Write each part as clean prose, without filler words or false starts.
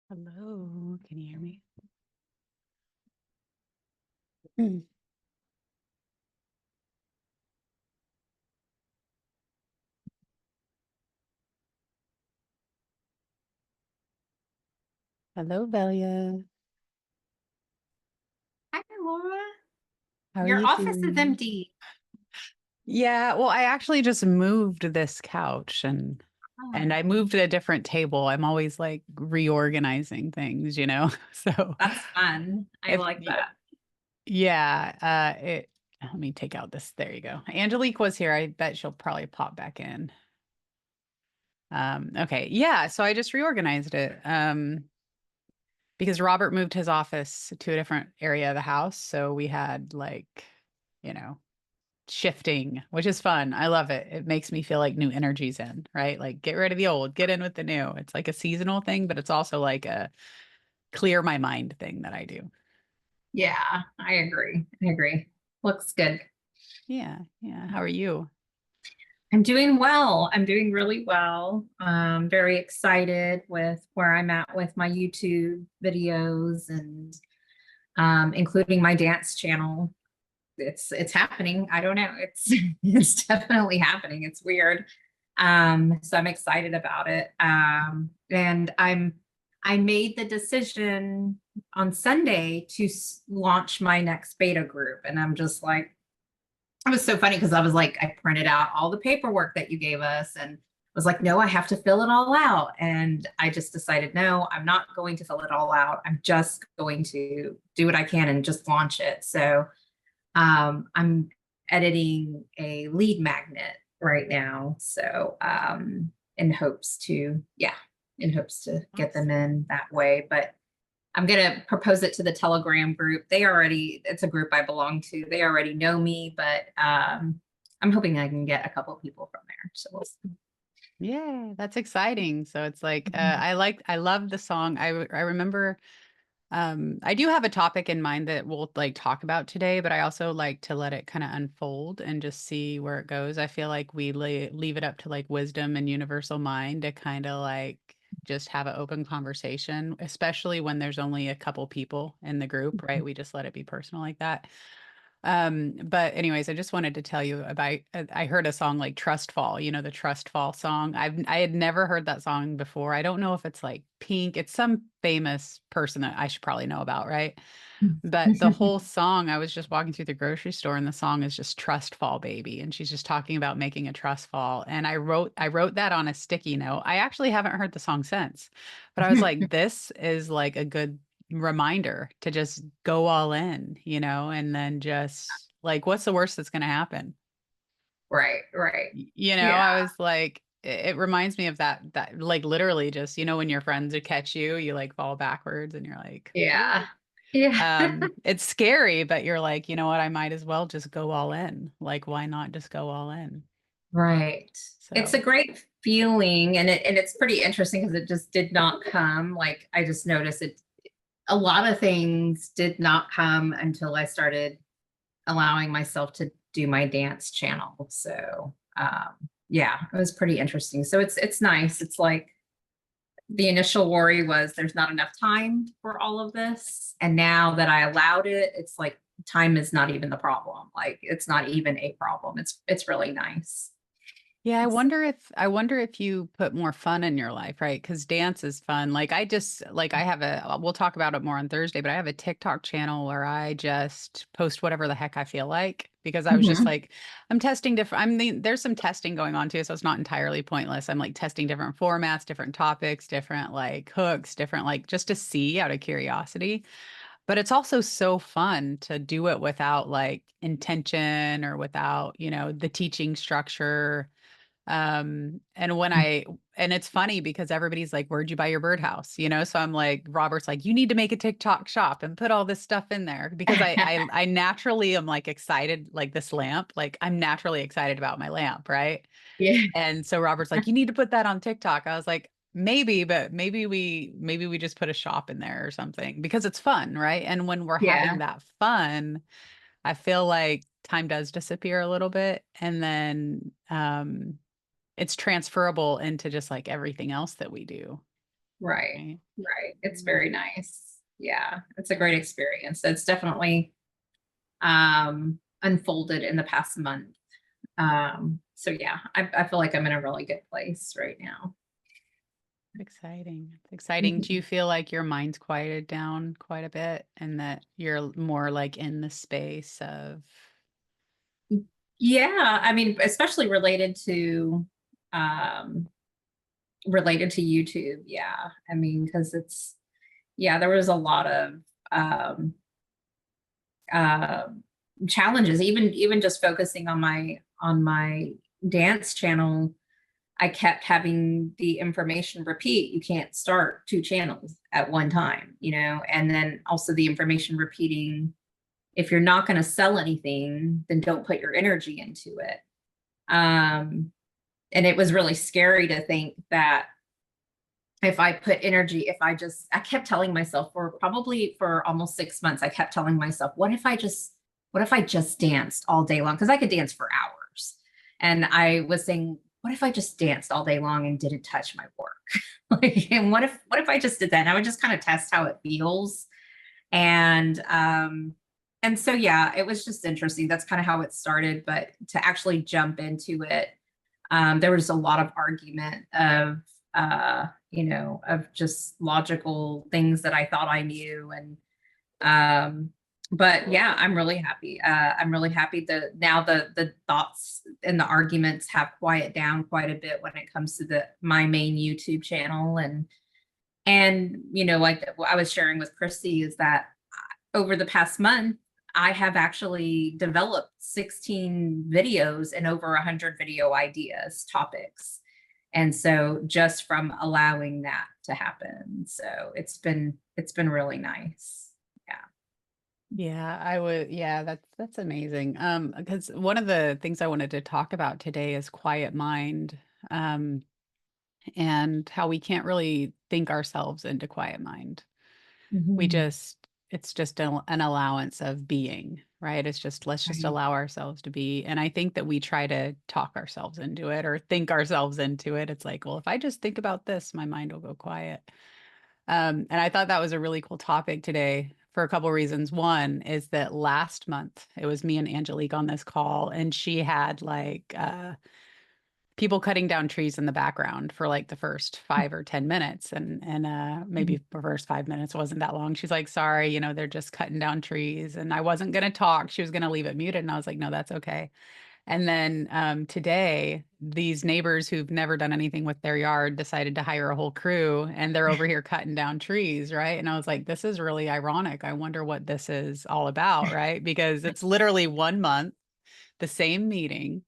Hello, can you hear me? Mm. Hello, Velia. Hi, Laura. How are Your you office is doing? empty. Yeah, well, I actually just moved this couch and I Oh, moved to a different table. I'm always like reorganizing things, you know? So that's fun. I if like that. yeah, it let me take out this. There you go. Angelique was here. I bet she'll probably pop back in. Okay. Yeah, so I just reorganized it. Because Robert moved his office to a different area of the house, so we had like, you know, shifting, which is fun. I love it. It makes me feel like new energy's in, right? Like get rid of the old, get in with the new. It's like a seasonal thing, but it's also like a clear my mind thing that I do. Yeah, I agree. I agree. Looks good. Yeah, yeah. How are you? I'm doing well. I'm doing really well. Very excited with where I'm at with my YouTube videos and including my dance channel. It's happening. I don't know. It's it's definitely happening. It's weird. So I'm excited about it. And I made the decision on Sunday to launch my next beta group, and I'm just like, it was so funny because I was like, I printed out all the paperwork that you gave us, and was like, no, I have to fill it all out. And I just decided, no, I'm not going to fill it all out. I'm just going to do what I can and just launch it. So I'm editing a lead magnet right now. So in hopes to get them Awesome. in that way. But I'm gonna propose it to the Telegram group. It's a group I belong to. They already know me, but I'm hoping I can get a couple of people from there. So we'll see. Yeah, that's exciting. So it's like Mhm. I love the song. I remember I do have a topic in mind that we'll like talk about today, but I also like to let it kind of unfold and just see where it goes. I feel like we leave it up to like wisdom and universal mind to kind of like just have an open conversation, especially when there's only a couple people in the group, right? We just let it be personal like that. But anyways, I just wanted to tell you about I heard a song like Trust Fall, you know, the Trust Fall song. I had never heard that song before. I don't know if it's like Pink. It's some famous person that I should probably know about, right? But the whole song, I was just walking through the grocery store and the song is just Trust Fall Baby. And she's just talking about making a trust fall. And I wrote that on a sticky note. I actually haven't heard the song since, but I was like, this is like a good reminder to just go all in, you know, and then just like, what's the worst that's going to happen? Right, right. You know, Yeah, I was like, it reminds me of that, like literally just, you know, when your friends would catch you, you like fall backwards and you're like, yeah, yeah. it's scary, but you're like, you know what, I might as well just go all in. Like, why not just go all in? Right. It's a So, great feeling, and it's pretty interesting because it just did not come. Like I just noticed it, a lot of things did not come until I started allowing myself to do my dance channel. So yeah, it was pretty interesting. So it's nice. It's like the initial worry was there's not enough time for all of this. And now that I allowed it, it's like time is not even the problem. Like it's not even a problem. It's really nice. yeah, I wonder if you put more fun in your life, right? Because dance is fun. Like I just like I have a we'll talk about it more on Thursday, but I have a TikTok channel where I just post whatever the heck I feel like because I was just Mhm. like I'm testing different I mean there's some testing going on too, so it's not entirely pointless. I'm like testing different formats, different topics, different like hooks, different like just to see out of curiosity. But it's also so fun to do it without like intention or without, you know, the teaching structure and when and it's funny because everybody's like, where'd you buy your birdhouse? You know, so I'm like, Robert's like, you need to make a TikTok shop and put all this stuff in there because I naturally am like excited, like this lamp, like I'm naturally excited about my lamp, right? Yeah. And so Robert's like, you need to put that on TikTok. I was like, maybe, but maybe we just put a shop in there or something because it's fun, right? And when we're having Yeah. that fun, I feel like time does disappear a little bit and then it's transferable into just like everything else that we do. Right. Right. Right. It's Mm. very nice. Yeah. It's a great experience. It's definitely unfolded in the past month. So yeah, I feel like I'm in a really good place right now. Exciting. It's exciting. Do you Mhm. feel like your mind's quieted down quite a bit and that you're more like in the space of Yeah, I mean, especially um related to YouTube. Yeah. I mean, because it's yeah, there was a lot of um uh challenges, even just focusing on my dance channel. I kept having the information repeat, you can't start two channels at one time, and then also the information repeating, if you're not going to sell anything, then don't put your energy into it. And it was really scary to think that if I put energy, I kept telling myself for almost 6 months, I kept telling myself, what if I just danced all day long? Because I could dance for hours. And I was saying, what if I just danced all day long and didn't touch my work? Like, and what if I just did that? And I would just kind of test how it feels. And so yeah, it was just interesting. That's kind of how it started. But to actually jump into it, there was a lot of argument of just logical things that I thought I knew. And but yeah, I'm really happy. I'm really happy that now the thoughts and the arguments have quieted down quite a bit when it comes to the my main YouTube channel. And like what I was sharing with Christy is that over the past month, I have actually developed 16 videos and over 100 video ideas, topics. And so just from allowing that to happen. So it's been really nice. Yeah. yeah, I would yeah, that's amazing. Because one of the things I wanted to talk about today is quiet mind. Um and how we can't really think ourselves into quiet mind. We Mhm. just it's just an allowance of being, right? It's just let's just Right. allow ourselves to be. And I think that we try to talk ourselves into it or think ourselves into it. It's like, well, if I just think about this, my mind will go quiet. And I thought that was a really cool topic today for a couple reasons. One is that last month it was me and Angelique on this call, and she had like people cutting down trees in the background for like the first 5 or 10 minutes, and maybe the first 5 minutes wasn't that long. She's like, sorry, they're just cutting down trees, and I wasn't going to talk. She was going to leave it muted, and I was like, no, that's okay. And then today these neighbors who've never done anything with their yard decided to hire a whole crew, and they're over here cutting down trees, right? And I was like, this is really ironic. I wonder what this is all about, right? Because it's literally 1 month, the same meeting,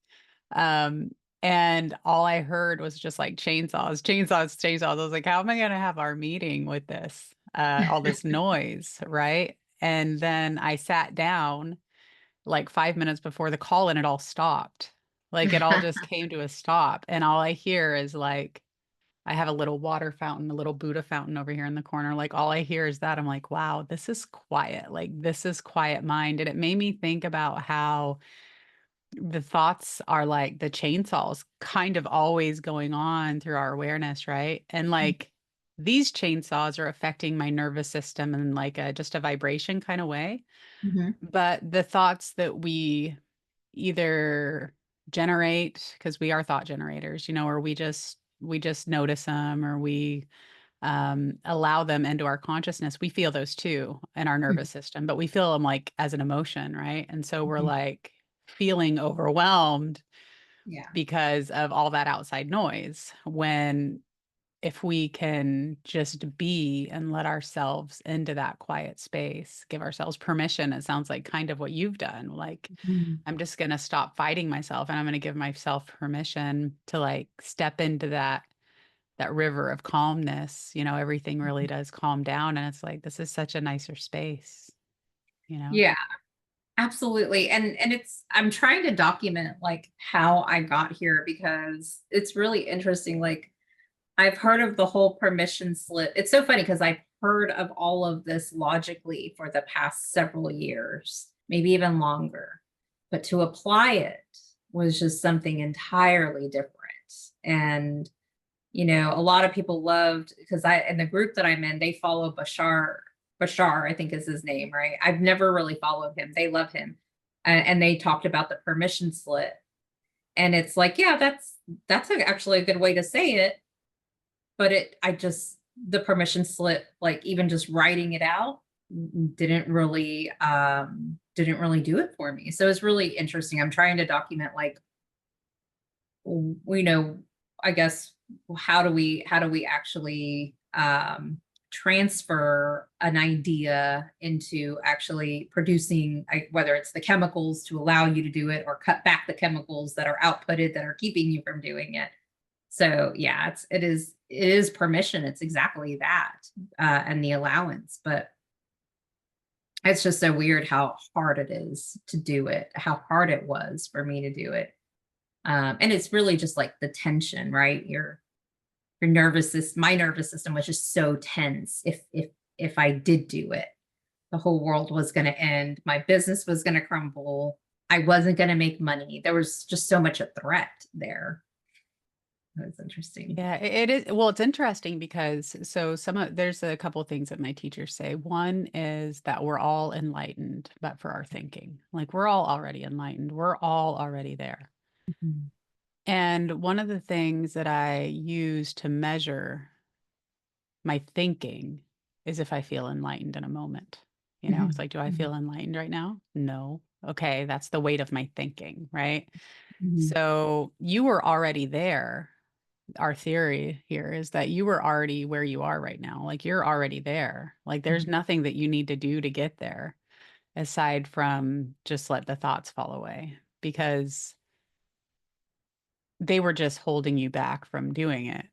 um, and all I heard was just like chainsaws, chainsaws, chainsaws. I was like, how am I going to have our meeting with this, all this noise, right? And then I sat down like 5 minutes before the call and it all stopped. Like it all just came to a stop. And all I hear is like, I have a little water fountain, a little Buddha fountain over here in the corner. Like all I hear is that. I'm like, wow, this is quiet. Like this is quiet mind. And it made me think about how the thoughts are like the chainsaws kind of always going on through our awareness, right? And like these chainsaws are affecting my nervous system in like a just a vibration kind of way. Mhm. But the thoughts that we either generate because we are thought generators, or we just notice them, or we allow them into our consciousness. We feel those too in our Mhm. nervous system, but we feel them like as an emotion, right? And so we're Mhm. like feeling overwhelmed Yeah. because of all that outside noise. When if we can just be and let ourselves into that quiet space, give ourselves permission, it sounds like kind of what you've done. Like, Mhm. I'm just going to stop fighting myself and I'm going to give myself permission to like step into that river of calmness. Everything really does calm down, and it's like this is such a nicer space. Yeah, absolutely. And I'm trying to document like how I got here because it's really interesting. Like I've heard of the whole permission slip. It's so funny because I've heard of all of this logically for the past several years, maybe even longer. But to apply it was just something entirely different. And A lot of people loved, because I in the group that I'm in, they follow Bashar, I think is his name, right? I've never really followed him. They love him. And they talked about the permission slip. And it's like, yeah, actually a good way to say it. But the permission slip, like even just writing it out, didn't really do it for me. So it's really interesting. I'm trying to document, like, I guess, how do we actually transfer an idea into actually producing, whether it's the chemicals to allow you to do it, or cut back the chemicals that are outputted that are keeping you from doing it. So yeah, it is permission. It's exactly that, and the allowance. But it's just so weird how hard it is to do it, how hard it was for me to do it. And it's really just like the tension, right? Your nervous system, my nervous system was just so tense. If I did do it, the whole world was going to end. My business was going to crumble. I wasn't going to make money. There was just so much a threat there. That was interesting. Yeah, it is. Well, it's interesting because there's a couple of things that my teachers say. One is that we're all enlightened, but for our thinking. Like we're all already enlightened. We're all already there. Mhm. And one of the things that I use to measure my thinking is if I feel enlightened in a moment. It's Mhm. like, do I Mhm. feel enlightened right now? No. Okay, that's the weight of my thinking, right? Mhm. So you were already there. Our theory here is that you were already where you are right now. Like you're already there. Like there's Mhm. nothing that you need to do to get there aside from just let the thoughts fall away because they were just holding you back from doing it.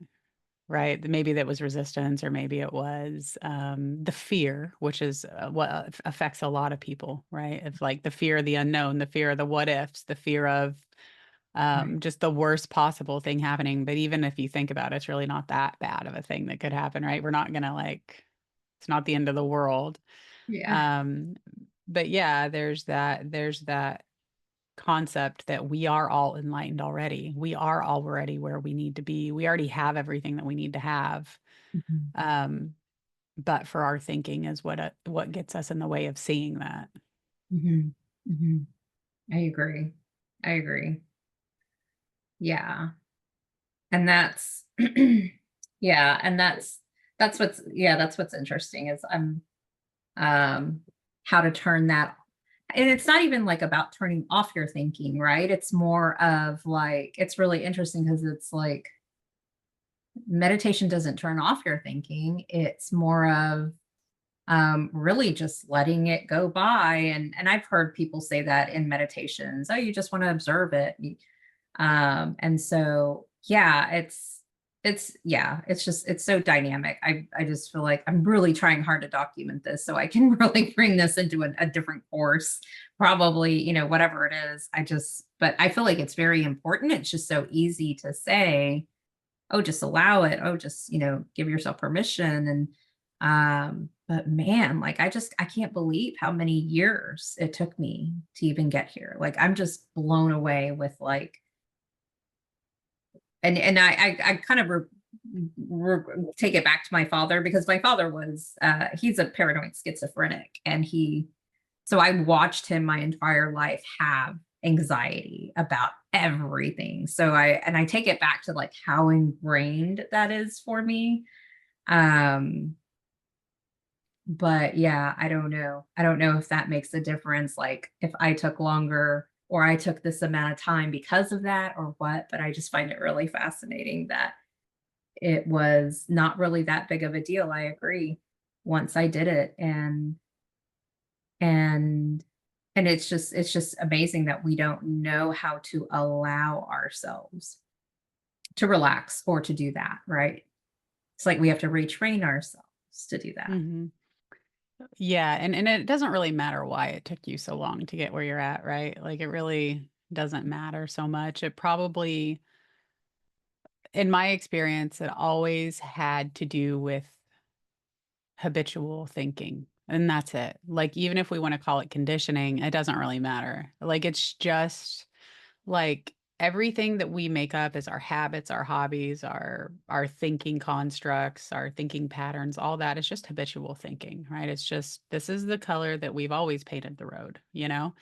Right? Maybe that was resistance, or maybe it was the fear, which is what affects a lot of people, right? If like the fear of the unknown, the fear of the what ifs, the fear of Right. just the worst possible thing happening. But even if you think about it, it's really not that bad of a thing that could happen, right? We're not gonna it's not the end of the world. Yeah. Um, but yeah, there's that concept that we are all enlightened already. We are already where we need to be. We already have everything that we need to have. Mhm. Um, but for our thinking is what gets us in the way of seeing that. Mhm. Mhm. I agree. I agree. Yeah. And that's yeah, and that's what's interesting is um how to turn that. And it's not even like about turning off your thinking, right? It's more of like, it's really interesting because it's like meditation doesn't turn off your thinking. It's more of really just letting it go by. And I've heard people say that in meditations, oh, you just want to observe it. And so, yeah, it's so dynamic. I just feel like I'm really trying hard to document this so I can really bring this into a different course, probably, whatever it is. But I feel like it's very important. It's just so easy to say, oh, just allow it. Oh, just, give yourself permission. But man, like I can't believe how many years it took me to even get here. Like I'm just blown away with like, and I kind of take it back to my father, because my father was he's a paranoid schizophrenic, and so I watched him my entire life have anxiety about everything. So I take it back to like how ingrained that is for me. um but yeah, I don't know if that makes a difference, like if I took longer or I took this amount of time because of that or what. But I just find it really fascinating that it was not really that big of a deal. I agree. Once I did it, and it's just amazing that we don't know how to allow ourselves to relax or to do that, right? It's like we have to retrain ourselves to do that. Hmm. Yeah, and it doesn't really matter why it took you so long to get where you're at, right? Like it really doesn't matter so much. It probably, in my experience, it always had to do with habitual thinking. And that's it. Like even if we want to call it conditioning, it doesn't really matter. Like it's just like everything that we make up is our habits, our hobbies, our thinking constructs, our thinking patterns, all that is just habitual thinking, right? It's just this is the color that we've always painted the road, you know?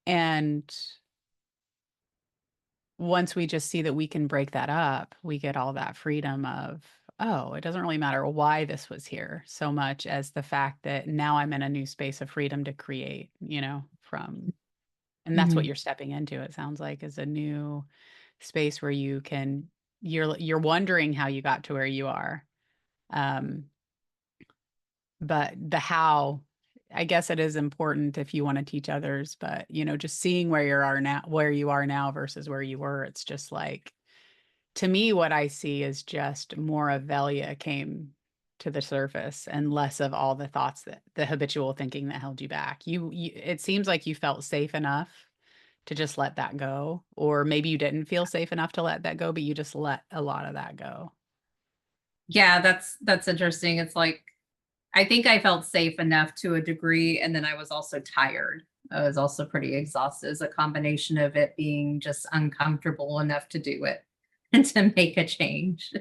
And once we just see that we can break that up, we get all that freedom of, oh, it doesn't really matter why this was here so much as the fact that now I'm in a new space of freedom to create, you know, from, and that's what Mhm. you're stepping into, it sounds like, is a new space where you can, you're wondering how you got to where you are. Um, but the how, I guess it is important if you want to teach others, but you know, just seeing where you are now versus where you were, it's just like, to me, what I see is just more of Velia came to the surface and less of all the thoughts that the habitual thinking that held you back. It seems like you felt safe enough to just let that go, or maybe you didn't feel safe enough to let that go, but you just let a lot of that go. Yeah, that's interesting. It's like I think I felt safe enough to a degree, and then I was also tired. I was also pretty exhausted as a combination of it being just uncomfortable enough to do it and to make a change.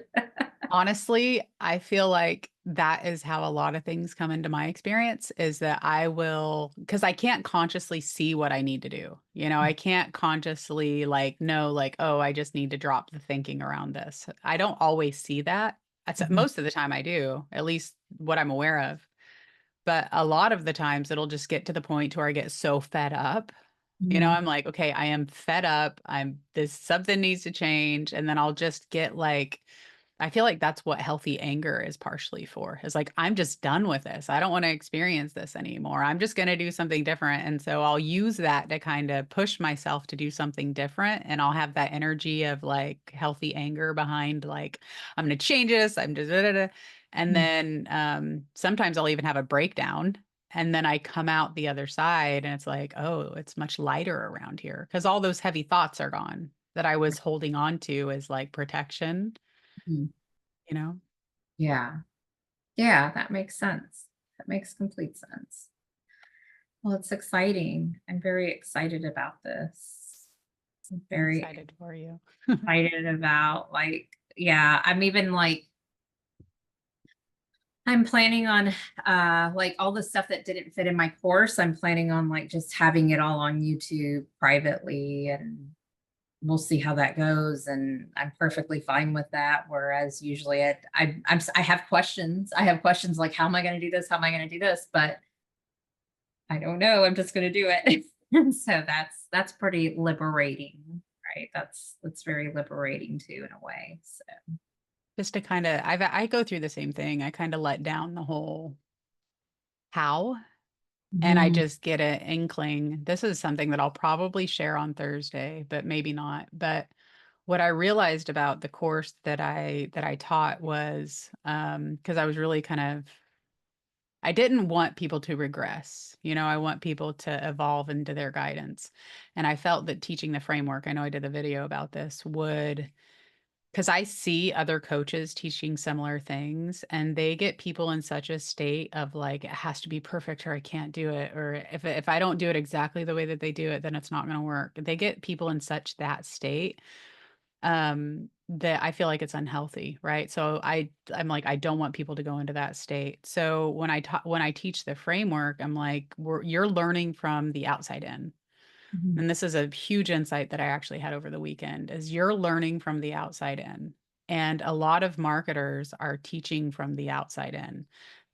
Honestly, I feel like that is how a lot of things come into my experience is that I will, because I can't consciously see what I need to do. You know, I can't consciously like know, like, oh, I just need to drop the thinking around this. I don't always see that. Mhm, Most of the time I do, at least what I'm aware of. But a lot of the times it'll just get to the point where I get so fed up. You know, mhm, I'm like, okay, I am fed up. This something needs to change. And then I'll just get like, I feel like that's what healthy anger is partially for. Is like, I'm just done with this. I don't want to experience this anymore. I'm just going to do something different. And so I'll use that to kind of push myself to do something different. And I'll have that energy of like healthy anger behind, like, I'm going to change this. I'm just, da, da, da. And mhm. then sometimes I'll even have a breakdown. And then I come out the other side and it's like, oh, it's much lighter around here because all those heavy thoughts are gone that I was holding on to as like protection, Mhm. you know? Yeah. Yeah, that makes sense. That makes complete sense. Well, it's exciting. I'm very excited about this. I'm I'm very excited for you. excited about like, yeah, I'm even like I'm planning on like all the stuff that didn't fit in my course. I'm planning on like just having it all on YouTube privately, and we'll see how that goes. And I'm perfectly fine with that. Whereas usually I have questions. I have questions like, how am I going to do this? How am I going to do this? But I don't know. I'm just going to do it. And so that's pretty liberating, right? That's very liberating too in a way. So. Just to kind of, I go through the same thing. I kind of let down the whole how, and I Mhm, just get an inkling. This is something that I'll probably share on Thursday, but maybe not. But what I realized about the course that I taught was because I was really kind of, I didn't want people to regress. You know, I want people to evolve into their guidance. And I felt that teaching the framework, I know I did a video about this, would, because I see other coaches teaching similar things and they get people in such a state of like, it has to be perfect or I can't do it. Or if I don't do it exactly the way that they do it, then it's not going to work. They get people in such that state that I feel like it's unhealthy, right? So I'm like, I don't want people to go into that state. So when I teach the framework, I'm like, you're learning from the outside in. mhm, And this is a huge insight that I actually had over the weekend is you're learning from the outside in. And a lot of marketers are teaching from the outside in.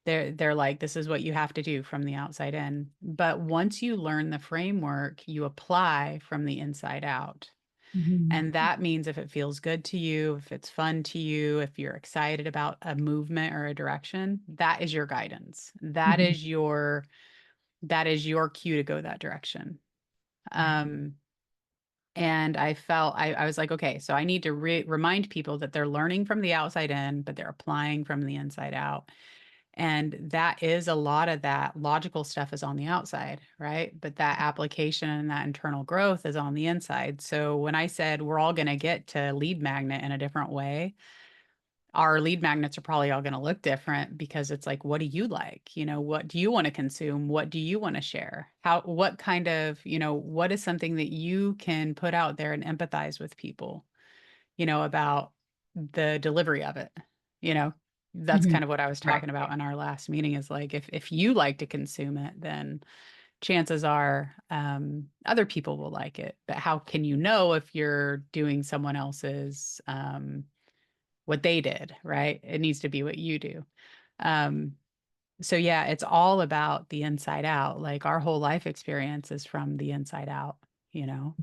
They're like, this is what you have to do from the outside in. But once you learn the framework, you apply from the inside out. mhm, And that means if it feels good to you, if it's fun to you, if you're excited about a movement or a direction, that is your guidance. mhm. That is your cue to go that direction. Right. Um, and I was like, okay, so I need to remind people that they're learning from the outside in, but they're applying from the inside out. And that is a lot of that logical stuff is on the outside, right? But that application and that internal growth is on the inside. So when I said we're all going to get to lead magnet in a different way, our lead magnets are probably all going to look different because it's like, what do you like? What do you want to consume? What do you want to share? What kind of, what is something that you can put out there and empathize with people, about the delivery of it, you know? That's kind Mhm. of what I was Right, talking about in our last meeting is like, if you like to consume it, then chances are other people will like it. But how can you know if you're doing someone else's what they did, right? It needs to be what you do. Um, so yeah, it's all about the inside out. Like our whole life experience is from the inside out.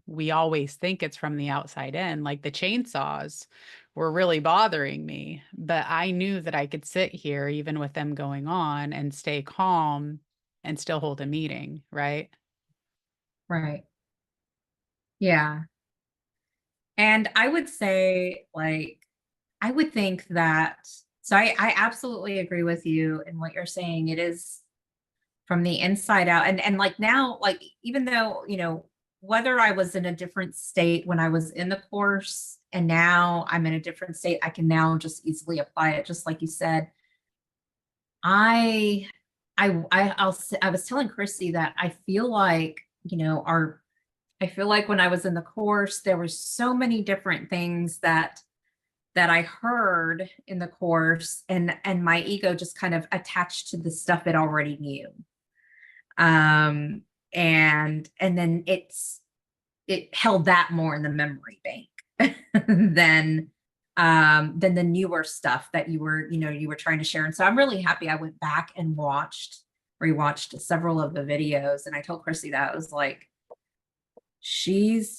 We always think it's from the outside in, like the chainsaws were really bothering me, but I knew that I could sit here even with them going on and stay calm and still hold a meeting, right? right. Yeah. And I would say, like, I would think that, so I absolutely agree with you in what you're saying. It is from the inside out. And like now, like, even though, whether I was in a different state when I was in the course and now I'm in a different state, I can now just easily apply it, just like you said. I I was telling Christy that I feel like, our I feel like when I was in the course, there were so many different things that I heard in the course, and my ego just kind of attached to the stuff it already knew. Um and then it held that more in the memory bank than than the newer stuff that you were trying to share. And so I'm really happy I went back and rewatched several of the videos, and I told Chrissy that I was like, she's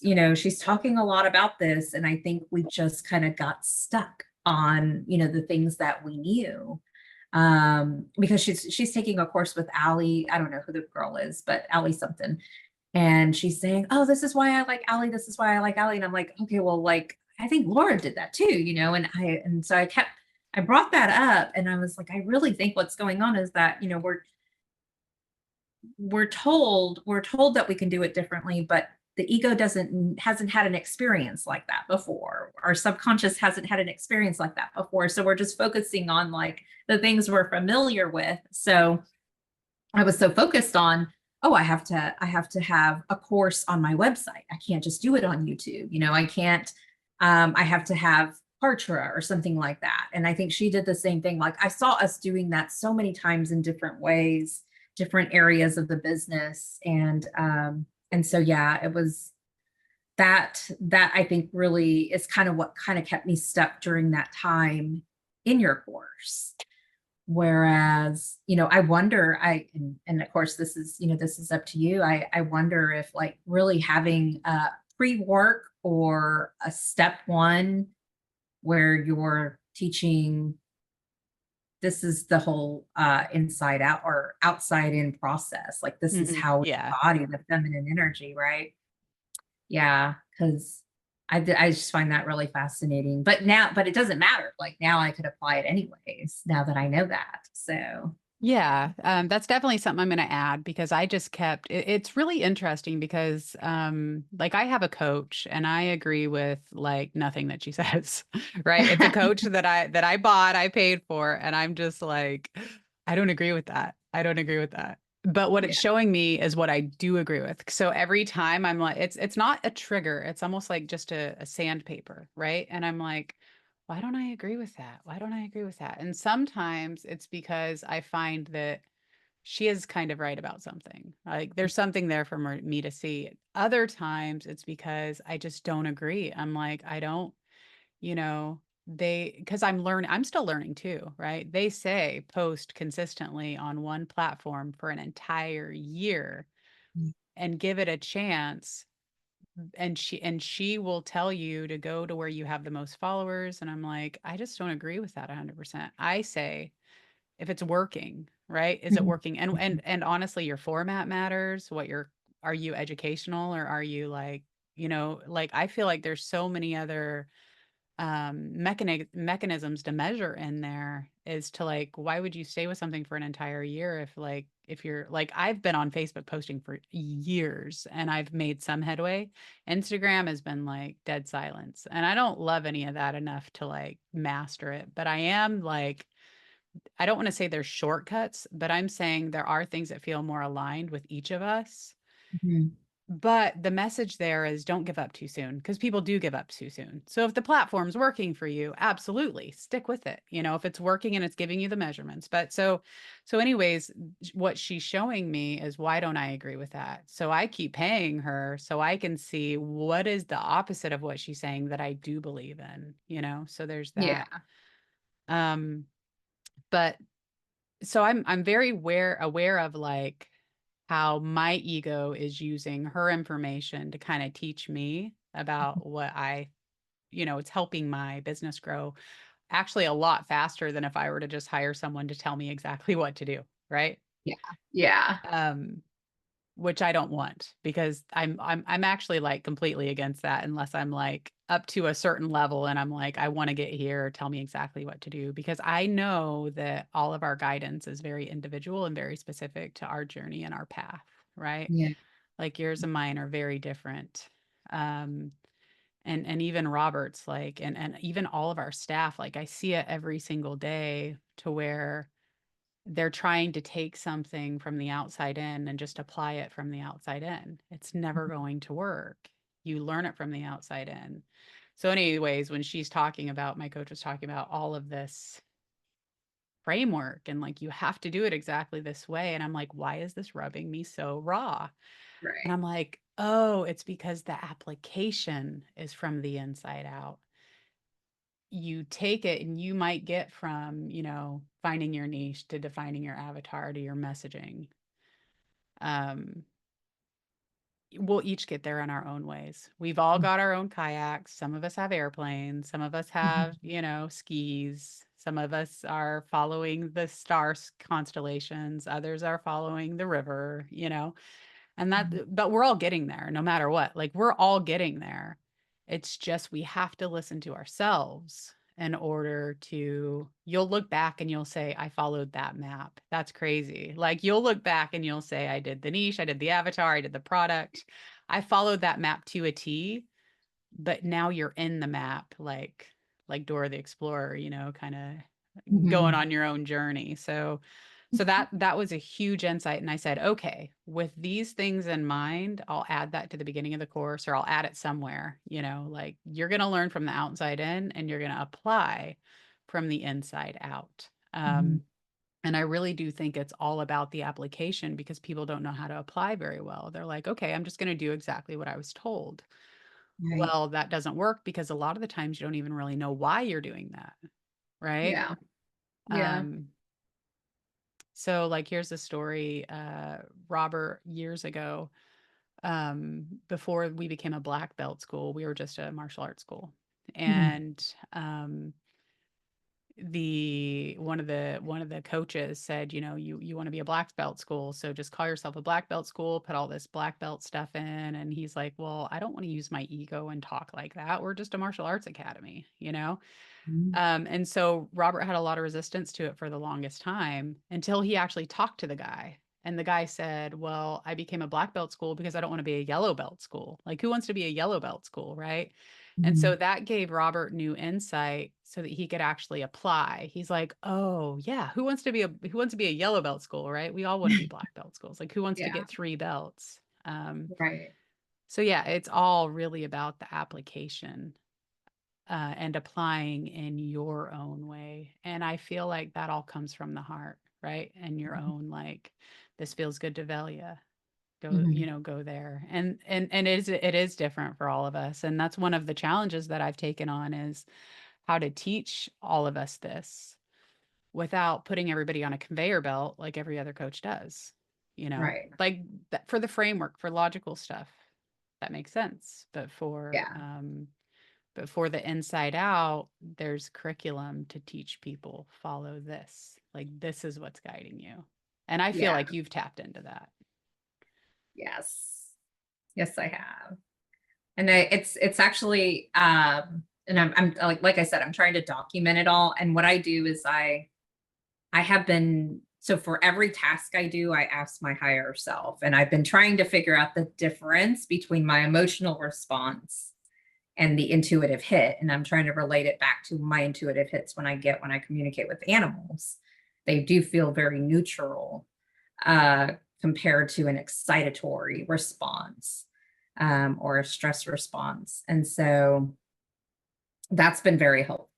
talking a lot about this, and I think we just kind of got stuck on, the things that we knew. Because she's taking a course with Allie. I don't know who the girl is, but Allie something. And she's saying, "Oh, this is why I like Allie. This is why I like Allie." And I'm like, "Okay, well, like, I think Laura did that too, And so I brought that up, and I was like, I really think what's going on is that, we're told that we can do it differently, but the ego hasn't had an experience like that before. Our subconscious hasn't had an experience like that before. So we're just focusing on, like, the things we're familiar with. So I was so focused on, oh, I have to have a course on my website. I can't just do it on YouTube. I can't, I have to have Kartra or something like that. And I think she did the same thing. Like, I saw us doing that so many times in different ways, different areas of the business. And so yeah, it was that I think really is kind of what kind of kept me stuck during that time in your course. Whereas, I wonder, and of course this is up to you. I wonder if, like, really having a pre-work or a step one where you're teaching, this is the whole inside out or outside in process. Like, this is how we Yeah. embody the feminine energy, right? Yeah, because I just find that really fascinating. But it doesn't matter. Like, now I could apply it anyways, now that I know that. So Yeah, that's definitely something I'm going to add because I just it's really interesting because like I have a coach and I agree with like nothing that she says, right? It's a coach that I bought, I paid for, and I'm just like, I don't agree with that. I don't agree with that. But what it's yeah. showing me is what I do agree with. So every time I'm like, it's not a trigger, it's almost like just a sandpaper, right? And I'm like, why don't I agree with that? Why don't I agree with that? And sometimes it's because I find that she is kind of right about something. Like there's something there for me to see. Other times it's because I just don't agree. I'm like, I don't, you know, because I'm still learning too, right? They say post consistently on one platform for an entire year and give it a chance and she will tell you to go to where you have the most followers, and I'm like, I just don't agree with that 100%. I say if it's working, right? Is it Mhm. working? And honestly, your format matters. Are you educational or are you like, like I feel like there's so many other mechanisms to measure in there is to like, why would you stay with something for an entire year if like, if you're like, I've been on Facebook posting for years and I've made some headway. Instagram has been like dead silence, and I don't love any of that enough to like master it, but I am like, I don't want to say there's shortcuts, but I'm saying there are things that feel more aligned with each of us. Mhm. But the message there is don't give up too soon, because people do give up too soon. So if the platform's working for you, absolutely stick with it. You know, if it's working and it's giving you the measurements. But so anyways, what she's showing me is, why don't I agree with that? So I keep paying her so I can see what is the opposite of what she's saying that I do believe in, you know? So there's Yeah. that. Um, but so I'm very aware of like how my ego is using her information to kind of teach me about what I, you know, it's helping my business grow actually a lot faster than if I were to just hire someone to tell me exactly what to do, right? Yeah. Yeah. Um, which I don't want, because I'm actually like completely against that unless I'm like up to a certain level and I'm like, I want to get here, tell me exactly what to do, because I know that all of our guidance is very individual and very specific to our journey and our path, right? Yeah. Like yours and mine are very different. Um, and even Robert's like, and even all of our staff, like I see it every single day to where they're trying to take something from the outside in and just apply it from the outside in. It's never going to work. You learn it from the outside in. So, anyways, when she's talking about, my coach was talking about all of this framework and like, you have to do it exactly this way. And I'm like, why is this rubbing me so raw? And Right. I'm like, oh, it's because the application is from the inside out. You take it and you might get from, you know, finding your niche to defining your avatar to your messaging. Um, we'll each get there in our own ways. We've all got our own kayaks. Some of us have airplanes. Some of us have, Mhm. you know, skis. Some of us are following the constellations. Others are following the river, you know. And that, but we're all getting there no matter what. Like we're all getting there. It's just we have to listen to ourselves in order to, you'll look back and you'll say, I followed that map. That's crazy. Like you'll look back and you'll say, I did the niche, I did the avatar, I did the product. I followed that map to a T, but now you're in the map, like Dora the Explorer, you know, kind of going Mhm. on your own journey. So that was a huge insight, and I said, okay, with these things in mind, I'll add that to the beginning of the course, or I'll add it somewhere, you know, like you're going to learn from the outside in and you're going to apply from the inside out. Mhm. And I really do think it's all about the application, because people don't know how to apply very well. They're like, okay, I'm just going to do exactly what I was told. Right. Well, that doesn't work, because a lot of the times you don't even really know why you're doing that, right? Yeah. Yeah. Um, so like here's a story, Robert, years ago, before we became a black belt school, we were just a martial arts school. Mhm. And the one of the coaches said, you know, you want to be a black belt school, so just call yourself a black belt school, put all this black belt stuff in. And he's like, well, I don't want to use my ego and talk like that. We're just a martial arts academy, you know. Mhm. And so Robert had a lot of resistance to it for the longest time, until he actually talked to the guy. And the guy said, well, I became a black belt school because I don't want to be a yellow belt school. Like, who wants to be a yellow belt school, right? And so Mhm. that gave Robert new insight so that he could actually apply. He's like, oh, yeah, who wants to be a yellow belt school, right? We all want to be black belt schools. Like, who wants to Yeah. get 3 belts? Right. So yeah, it's all really about the application, and applying in your own way. And I feel like that all comes from the heart, right? And your own, like, this feels good to Velia. Go, you Mhm. know, go there. And it is different for all of us. And that's one of the challenges that I've taken on, is how to teach all of us this without putting everybody on a conveyor belt like every other coach does. You know, Right. like that, for the framework, for logical stuff, that makes sense. Yeah. But for the inside out, there's curriculum to teach people, follow this. Like, this is what's guiding you. And I feel Yeah. like you've tapped into that. Yes. Yes, I have. And it's actually and I'm like I said, I'm trying to document it all. And what I do is I have been, so for every task I do, I ask my higher self, and I've been trying to figure out the difference between my emotional response and the intuitive hit. And I'm trying to relate it back to my intuitive hits when I communicate with animals. They do feel very neutral uh, compared to an excitatory response or a stress response. And so that's been very helpful.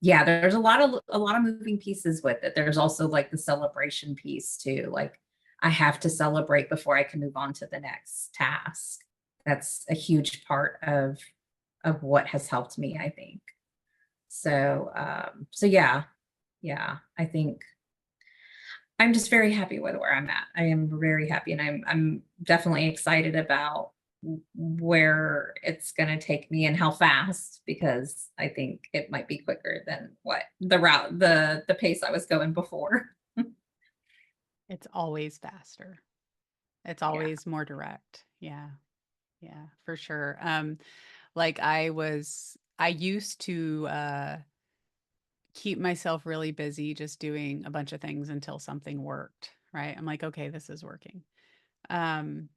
Yeah, there's a lot of moving pieces with it. There's also like the celebration piece too. Like I have to celebrate before I can move on to the next task. That's a huge part of what has helped me, I think. So so yeah, yeah, I think I'm just very happy with where I'm at. I am very happy, and I'm definitely excited about where it's going to take me and how fast, because I think it might be quicker than what the pace I was going before. It's always faster. It's Yeah. always more direct. Yeah. Yeah, for sure. Like I used to keep myself really busy just doing a bunch of things until something worked, right? I'm like, okay, this is working. Um,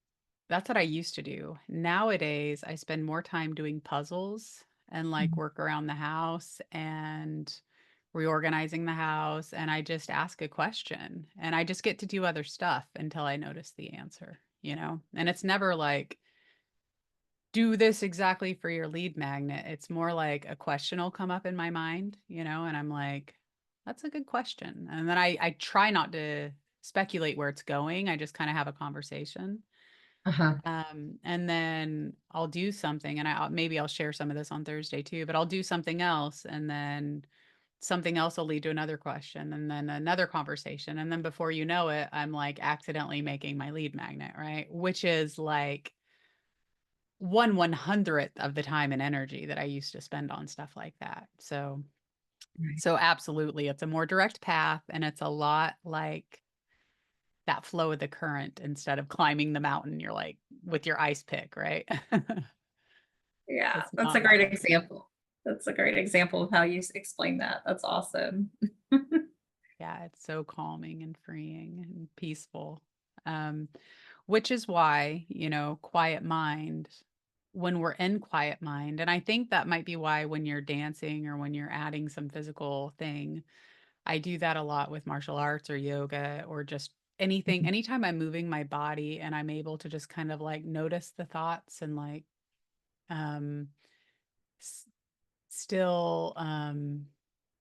that's what I used to do. Nowadays, I spend more time doing puzzles and like Mhm. work around the house and reorganizing the house. And I just ask a question and I just get to do other stuff until I notice the answer, you know? And it's never like, do this exactly for your lead magnet. It's more like a question will come up in my mind, you know, and I'm like, that's a good question. And then I try not to speculate where it's going. I just kind of have a conversation. Uh-huh. And then I'll do something, and maybe I'll share some of this on Thursday too, but I'll do something else, and then something else will lead to another question, and then another conversation. And then before you know it, I'm like accidentally making my lead magnet, right? Which is like 1/100th of the time and energy that I used to spend on stuff like that. Right. So absolutely, it's a more direct path, and it's a lot like that flow of the current instead of climbing the mountain. You're like with your ice pick, right? Yeah, It's that's a not that great way. example. That's a great example of how you explain that. That's awesome. Yeah, it's so calming and freeing and peaceful. Um, which is why, you know, quiet mind, when we're in quiet mind, and I think that might be why when you're dancing or when you're adding some physical thing, I do that a lot with martial arts or yoga or just anything. Mhm. Anytime I'm moving my body and I'm able to just kind of like notice the thoughts and like um s- still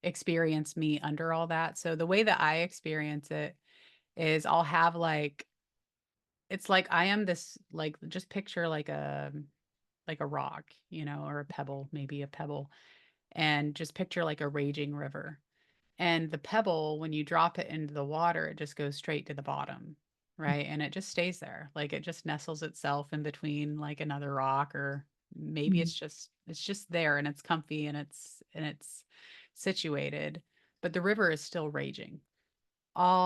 experience me under all that. So the way that I experience it is I'll have like it's like I am this like just picture like a rock, you know, or a pebble, maybe a pebble, and just picture like a raging river. And the pebble, when you drop it into the water, it just goes straight to the bottom, right? And it just stays there. Like it just nestles itself in between like another rock, or maybe Mhm. it's just there and it's comfy and it's situated, but the river is still raging.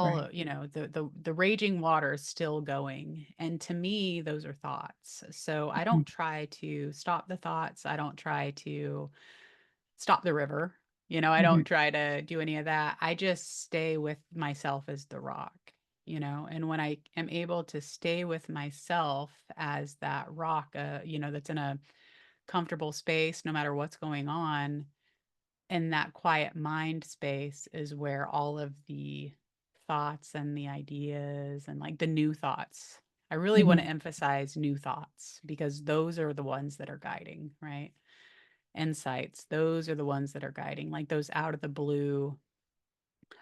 Right. All, you know, the raging water is still going. And to me, those are thoughts. So I Mhm. don't try to stop the thoughts. I don't try to stop the river. You know, I Mhm. don't try to do any of that. I just stay with myself as the rock, you know, and when I am able to stay with myself as that rock, you know, that's in a comfortable space, no matter what's going on, in that quiet mind space is where all of the thoughts and the ideas and like the new thoughts. I really want to Mhm. emphasize new thoughts because those are the ones that are guiding, right? Insights, those are the ones that are guiding, like those out of the blue.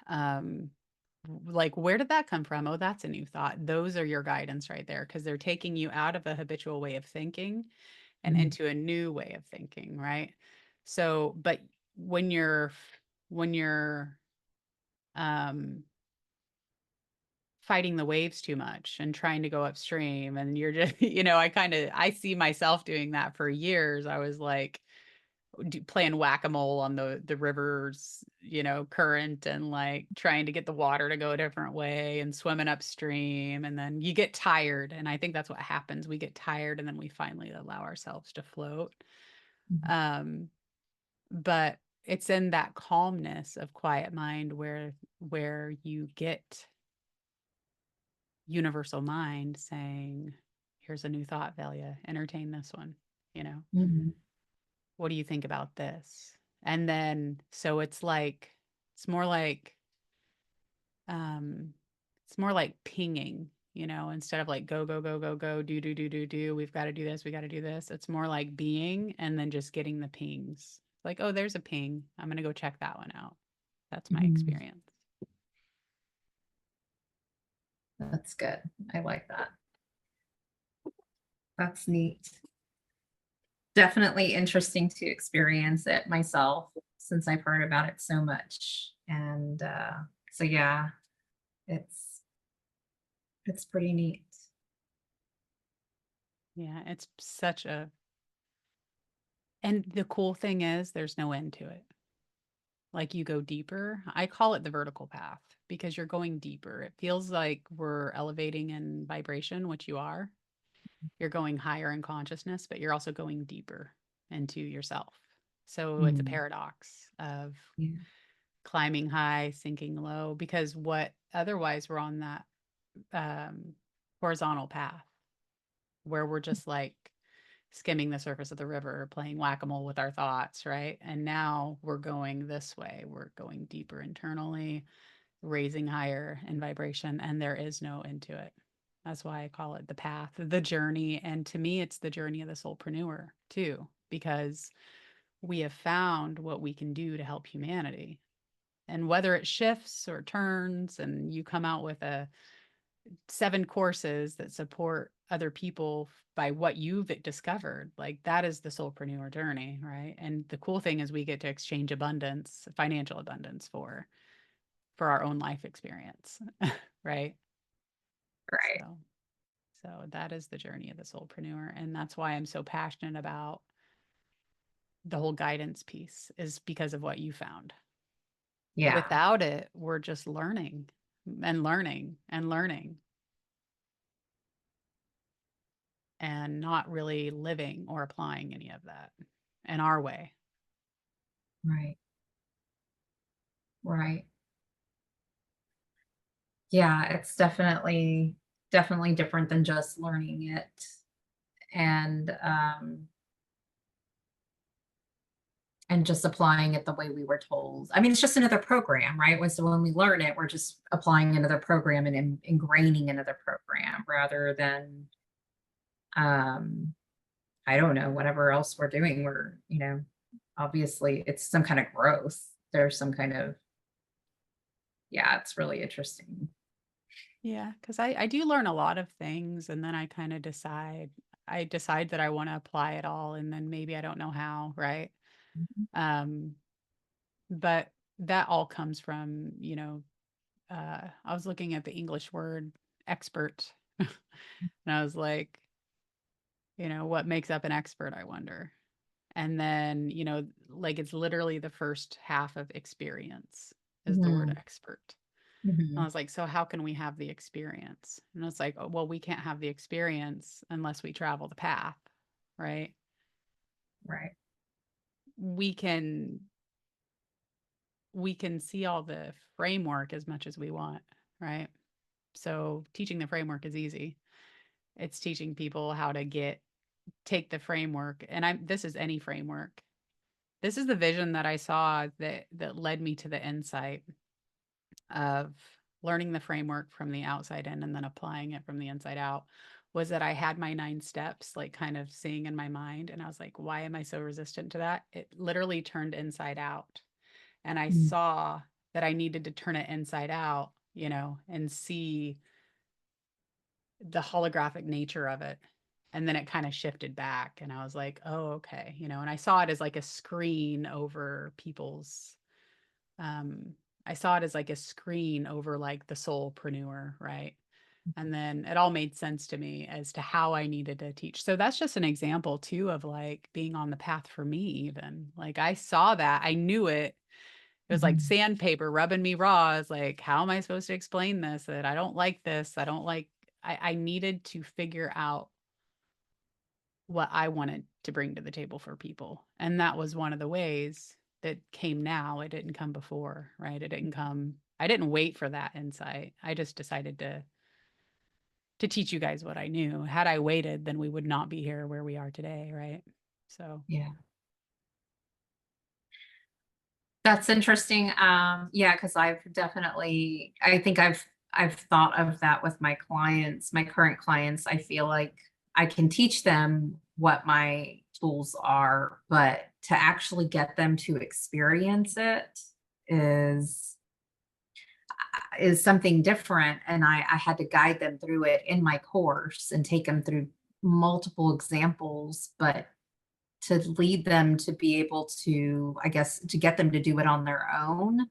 Um, like, where did that come from? Oh, that's a new thought. Those are your guidance right there because they're taking you out of a habitual way of thinking and Mhm. into a new way of thinking, right? So, but when you're when you're um fighting the waves too much and trying to go upstream and you're just you know I see myself doing that for years. I was like playing whack-a-mole on the rivers, you know, current and like trying to get the water to go a different way and swimming upstream. And then you get tired. And I think that's what happens. We get tired and then we finally allow ourselves to float. Mhm. Um, but it's in that calmness of quiet mind where you get universal mind saying, here's a new thought, Velia, entertain this one, you know, Mhm. what do you think about this? And then so it's more like um it's more like pinging, you know, instead of like go go go go go do, we've got to do this, we got to do this. It's more like being and then just getting the pings. Like, oh, there's a ping, I'm going to go check that one out. That's my Mhm. experience. That's good. I like that. That's neat. Definitely interesting to experience it myself since I've heard about it so much. And so yeah, it's it's pretty neat. Yeah, it's such a and the cool thing is there's no end to it. Like you go deeper. I call it the vertical path because you're going deeper. It feels like we're elevating in vibration, which you are. You're going higher in consciousness, but you're also going deeper into yourself. So it's a Mm, paradox of yeah. climbing high, sinking low, because what otherwise we're on that um, horizontal path where we're just like skimming the surface of the river, playing whack a mole with our thoughts, right? And now we're going this way. We're going deeper internally, raising higher in vibration, and there is no end to it. That's why I call it the path, the journey. And to me, it's the journey of the soulpreneur too, because we have found what we can do to help humanity. And whether it shifts or turns, and you come out with a 7 courses that support other people by what you've discovered, like that is the soulpreneur journey, right? And the cool thing is we get to exchange abundance, financial abundance for our own life experience, right? Right. So, so that is the journey of the soulpreneur, and that's why I'm so passionate about the whole guidance piece, is because of what you found. Yeah. Without it, we're just learning and learning and learning and not really living or applying any of that in our way. Right. Right. Yeah, it's definitely different than just learning it. And and just applying it the way we were told. I mean, it's just another program, right? So when we learn it, we're just applying another program and ingraining another program rather than, um, I don't know, whatever else we're doing. Obviously it's some kind of growth. There's some kind of, yeah, it's really interesting. Yeah, because I do learn a lot of things and then I kind of I decide that I want to apply it all and then maybe I don't know how, right? Mhm. Um, but that all comes from, I was looking at the English word expert and I was like, what makes up an expert, I wonder. And then, like it's literally the first half of experience is the word Mhm. expert. And I Mhm. was like, so how can we have the experience? And it's like, oh, well, we can't have the experience unless we travel the path, right? Right. We can we can see all the framework as much as we want, right? So teaching the framework is easy. It's teaching people how to take the framework, and this is any framework. This is the vision that I saw that led me to the insight of learning the framework from the outside in and then applying it from the inside out, was that I had my 9 steps like kind of seeing in my mind, and I was like, why am I so resistant to that? It literally turned inside out, and I Mm. saw that I needed to turn it inside out, and see the holographic nature of it. And then it kind of shifted back and I was like, oh, okay, and I saw it as like a screen over people's um I saw it as like a screen over like the soulpreneur, right? And then it all made sense to me as to how I needed to teach. So that's just an example too of like being on the path for me, even. Like I saw that, I knew it. It was like Mhm. sandpaper rubbing me raw. It's like, how am I supposed to explain this? That I don't like this. I don't like I needed to figure out what I wanted to bring to the table for people. And that was one of the ways that came now. It didn't come before, right? It didn't come, I didn't wait for that insight. I just decided to teach you guys what I knew. Had I waited, then we would not be here where we are today, right? So, Yeah. That's interesting. Yeah, because I think I've thought of that with my clients, my current clients. I feel like I can teach them what my tools are, but to actually get them to experience it is is something different. And I had to guide them through it in my course and take them through multiple examples, but to lead them to be able to, I guess, to get them to do it on their own,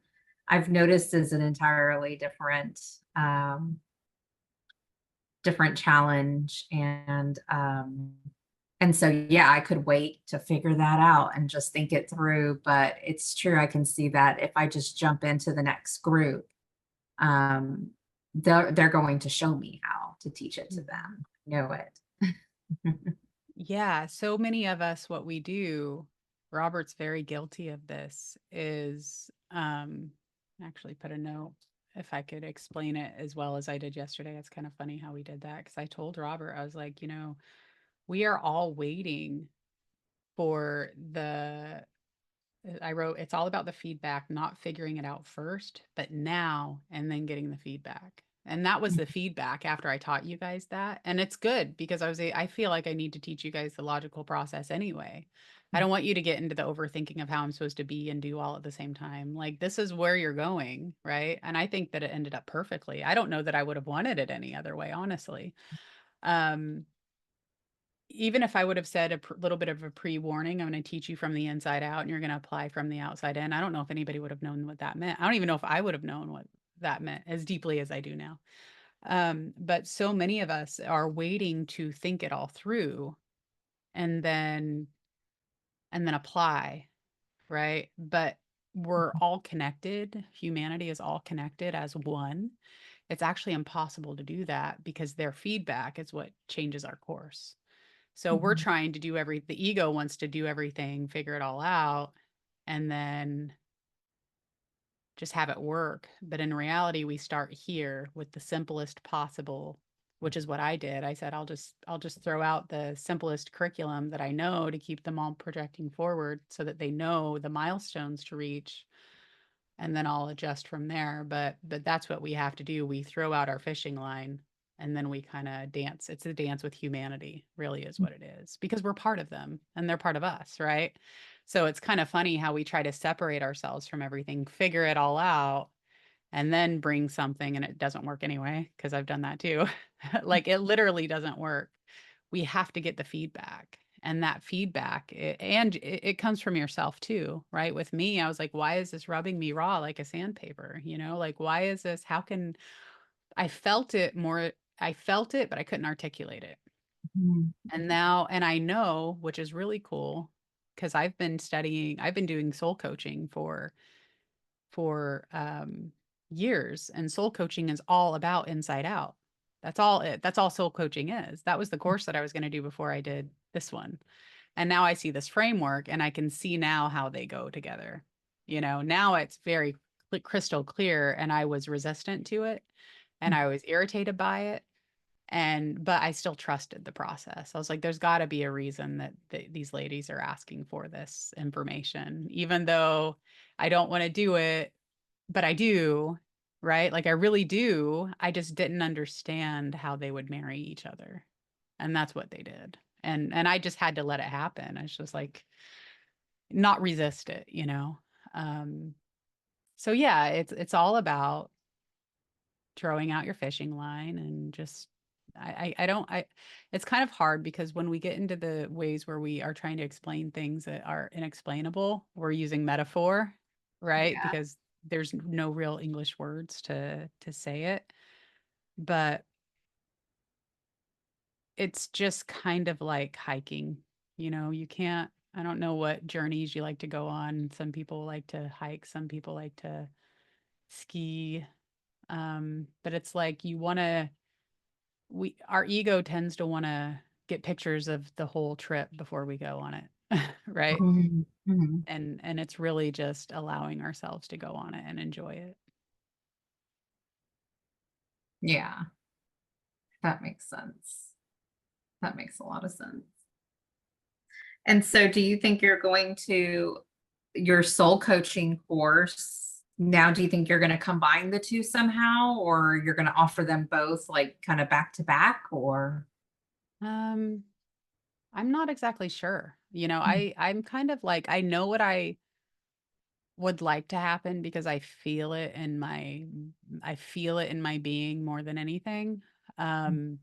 I've noticed is an entirely different challenge. And so, yeah, I could wait to figure that out and just think it through. But it's true, I can see that if I just jump into the next group, um, they're going to show me how to teach it to mhm. them. I know it. Yeah, so many of us, what we do, Robert's very guilty of this, is actually put a note if I could explain it as well as I did yesterday. It's kind of funny how we did that because I told Robert, I was like, we are all waiting for I wrote, it's all about the feedback, not figuring it out first, but now and then getting the feedback. And that was the feedback after I taught you guys that. And it's good because I feel like I need to teach you guys the logical process anyway. I don't want you to get into the overthinking of how I'm supposed to be and do all at the same time. Like, this is where you're going, right? And I think that it ended up perfectly. I don't know that I would have wanted it any other way, honestly. Um, Even if I would have said little bit of a pre-warning, I'm going to teach you from the inside out and you're going to apply from the outside in. I don't know if anybody would have known what that meant. I don't even know if I would have known what that meant as deeply as I do now. But so many of us are waiting to think it all through and then apply, right? But we're all connected. Humanity is all connected as one. It's actually impossible to do that because their feedback is what changes our course. So we're Mhm. trying to the ego wants to do everything, figure it all out, and then just have it work. But in reality, we start here with the simplest possible, which is what I did. I said, I'll just throw out the simplest curriculum that I know to keep them all projecting forward so that they know the milestones to reach and then I'll adjust from there. But that's what we have to do. We throw out our fishing line and then we kind of dance. It's a dance with humanity, really is what it is, because we're part of them and they're part of us, right? So it's kind of funny how we try to separate ourselves from everything, figure it all out, and then bring something and it doesn't work anyway, because I've done that too. Like it literally doesn't work. We have to get the feedback. And that feedback, it comes from yourself too, right? With me, I was like, why is this rubbing me raw like a sandpaper? Like, why is this? How can I felt it more? I felt it, but I couldn't articulate it. Mhm. And I know, which is really cool, because I've been doing soul coaching for years, and soul coaching is all about inside out. That's all soul coaching is. That was the course that I was going to do before I did this one. And now I see this framework and I can see now how they go together. Now it's very crystal clear, and I was resistant to it and I was irritated by it, but I still trusted the process. I was like, there's got to be a reason that these ladies are asking for this information, even though I don't want to do it, but I do, right? Like I really do. I just didn't understand how they would marry each other. And that's what they did. And I just had to let it happen. I was just like not resist it. Um so yeah, it's all about throwing out your fishing line and just I don't I it's kind of hard because when we get into the ways where we are trying to explain things that are inexplainable, we're using metaphor, right? Yeah. Because there's no real English words to say it. But it's just kind of like hiking. You can't I don't know what journeys you like to go on. Some people like to hike, some people like to ski. But it's like you want to we our ego tends to want to get pictures of the whole trip before we go on it, right? Mhm. Mhm. And it's really just allowing ourselves to go on it and enjoy it. Yeah, that makes sense. That makes a lot of sense. And so do you think you're going to your soul coaching course now, do you think you're going to combine the two somehow, or you're going to offer them both like kind of back to back, or? Um, I'm not exactly sure. Mhm. I'm kind of like I know what I would like to happen because I feel it in my being more than anything. Um,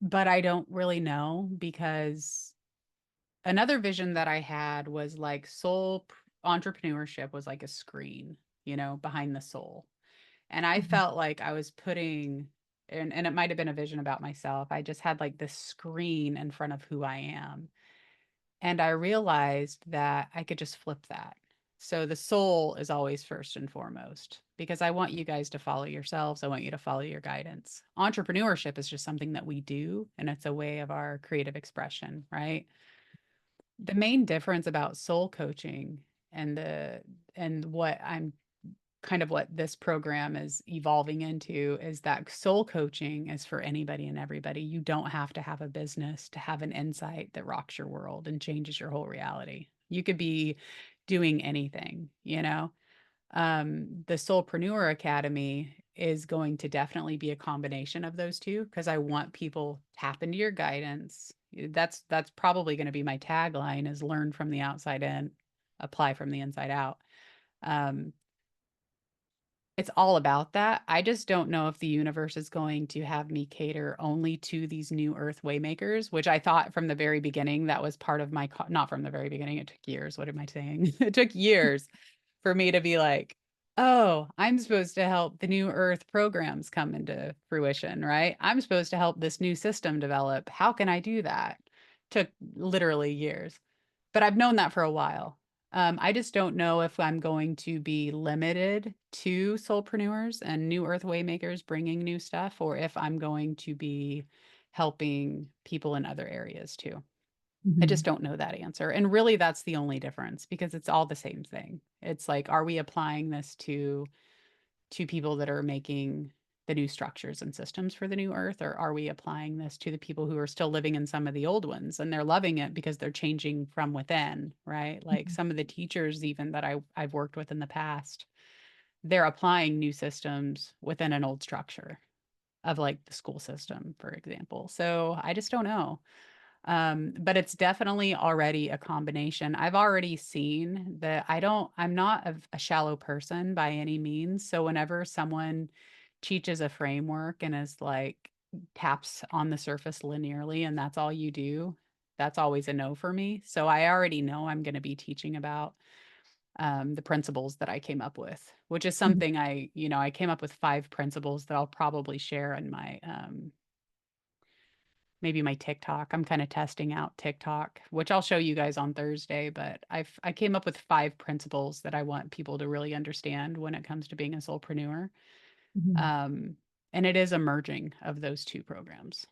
but I don't really know because another vision that I had was like entrepreneurship was like a screen, behind the soul. And I Mhm. felt like I was putting, and it might have been a vision about myself. I just had like this screen in front of who I am. And I realized that I could just flip that. So the soul is always first and foremost because I want you guys to follow yourselves. I want you to follow your guidance. Entrepreneurship is just something that we do, and it's a way of our creative expression, right? The main difference about soul coaching and what I'm kind of what this program is evolving into is that soul coaching is for anybody and everybody. You don't have to have a business to have an insight that rocks your world and changes your whole reality. You could be doing anything. The Soulpreneur Academy is going to definitely be a combination of those two because I want people tap into your guidance. That's probably going to be my tagline is learn from the outside in, apply from the inside out. Um, it's all about that. I just don't know if the universe is going to have me cater only to these new earth waymakers, which I thought from the very beginning that was part of not from the very beginning. It took years. What am I saying? It took years for me to be like, oh, I'm supposed to help the new earth programs come into fruition, right? I'm supposed to help this new system develop. How can I do that? Took literally years, but I've known that for a while. I just don't know if I'm going to be limited to soulpreneurs and new earth waymakers bringing new stuff, or if I'm going to be helping people in other areas too. I just Mhm. don't know that answer. And really, that's the only difference because it's all the same thing. It's like, are we applying this to people that are making the new structures and systems for the new earth, or are we applying this to the people who are still living in some of the old ones and they're loving it because they're changing from within, right? Like Mhm. some of the teachers even that I've worked with in the past, they're applying new systems within an old structure of like the school system, for example. So I just don't know. But it's definitely already a combination. I've already seen that I'm not a shallow person by any means. So whenever someone teaches a framework and is like taps on the surface linearly and that's all you do, that's always a no for me. So I already know I'm going to be teaching about the principles that I came up with, which is Mhm. something I came up with 5 principles that I'll probably share in my maybe my TikTok. I'm kind of testing out TikTok, which I'll show you guys on Thursday, but I came up with 5 principles that I want people to really understand when it comes to being a soulpreneur. Mhm. Um, and it is a merging of those two programs.